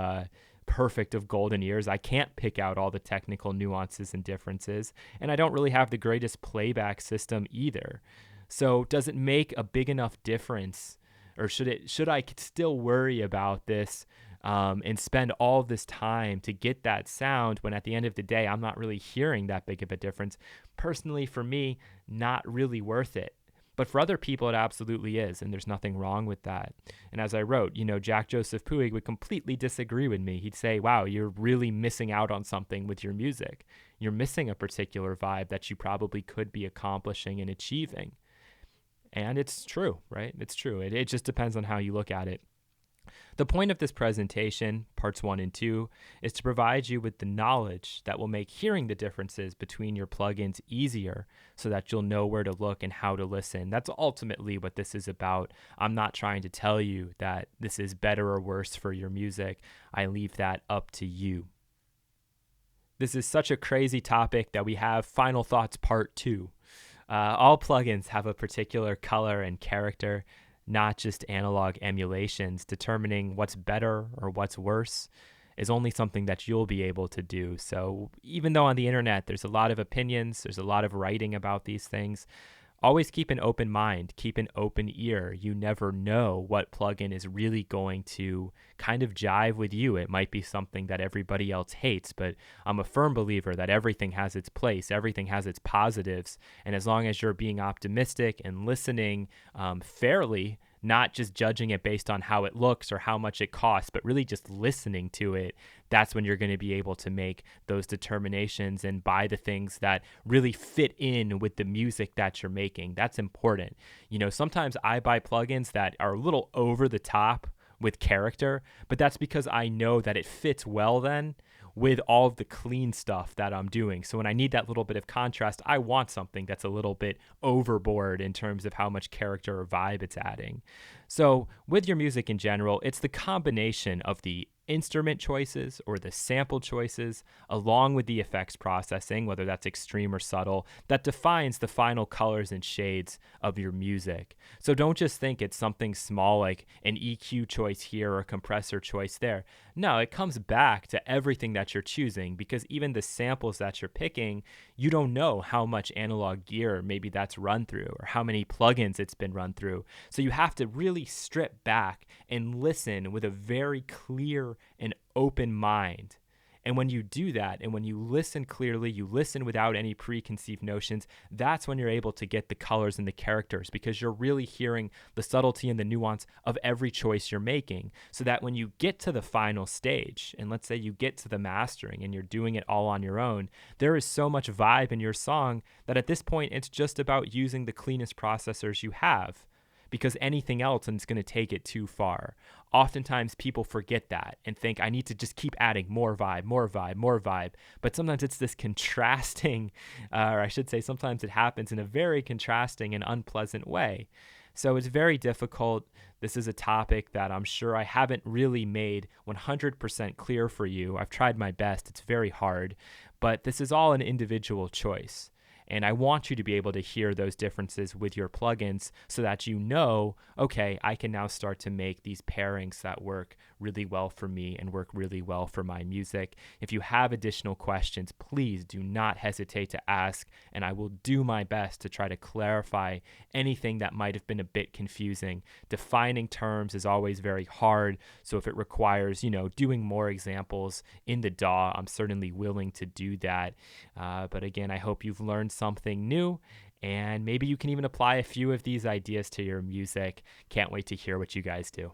perfect of golden ears. I can't pick out all the technical nuances and differences, and I don't really have the greatest playback system either. So does it make a big enough difference? Or should I still worry about this and spend all this time to get that sound when at the end of the day, I'm not really hearing that big of a difference? Personally, for me, not really worth it. But for other people, it absolutely is, and there's nothing wrong with that. And as I wrote, Jack Joseph Puig would completely disagree with me. He'd say, wow, you're really missing out on something with your music. You're missing a particular vibe that you probably could be accomplishing and achieving. And it's true, right? It's true. It just depends on how you look at it. The point of this presentation, parts 1 and 2, is to provide you with the knowledge that will make hearing the differences between your plugins easier so that you'll know where to look and how to listen. That's ultimately what this is about. I'm not trying to tell you that this is better or worse for your music. I leave that up to you. This is such a crazy topic that we have final thoughts part 2. All plugins have a particular color and character, not just analog emulations. Determining what's better or what's worse is only something that you'll be able to do. So even though on the internet there's a lot of opinions, there's a lot of writing about these things, always keep an open mind, keep an open ear. You never know what plugin is really going to kind of jive with you. It might be something that everybody else hates, but I'm a firm believer that everything has its place, everything has its positives, and as long as you're being optimistic and listening fairly, not just judging it based on how it looks or how much it costs, but really just listening to it, that's when you're going to be able to make those determinations and buy the things that really fit in with the music that you're making. That's important. Sometimes I buy plugins that are a little over the top with character, but that's because I know that it fits well then with all of the clean stuff that I'm doing. So when I need that little bit of contrast, I want something that's a little bit overboard in terms of how much character or vibe it's adding. So with your music in general, it's the combination of the instrument choices or the sample choices, along with the effects processing, whether that's extreme or subtle, that defines the final colors and shades of your music. So don't just think it's something small like an EQ choice here or a compressor choice there. No, it comes back to everything that you're choosing, because even the samples that you're picking, you don't know how much analog gear maybe that's run through or how many plugins it's been run through. So you have to really strip back and listen with a very clear and open mind. And when you do that, and when you listen clearly, you listen without any preconceived notions, that's when you're able to get the colors and the characters, because you're really hearing the subtlety and the nuance of every choice you're making. So that when you get to the final stage, and let's say you get to the mastering and you're doing it all on your own, there is so much vibe in your song that at this point, it's just about using the cleanest processors you have, because anything else is going to take it too far. Oftentimes people forget that and think I need to just keep adding more vibe, more vibe, more vibe. But sometimes it's this contrasting, or I should say sometimes it happens in a very contrasting and unpleasant way. So it's very difficult. This is a topic that I'm sure I haven't really made 100% clear for you. I've tried my best. It's very hard, but this is all an individual choice. And I want you to be able to hear those differences with your plugins so that you know, okay, I can now start to make these pairings that work really well for me and work really well for my music. If you have additional questions, please do not hesitate to ask, and I will do my best to try to clarify anything that might have been a bit confusing. Defining terms is always very hard, so if it requires, doing more examples in the DAW, I'm certainly willing to do that. But again, I hope you've learned something new, and maybe you can even apply a few of these ideas to your music. Can't wait to hear what you guys do.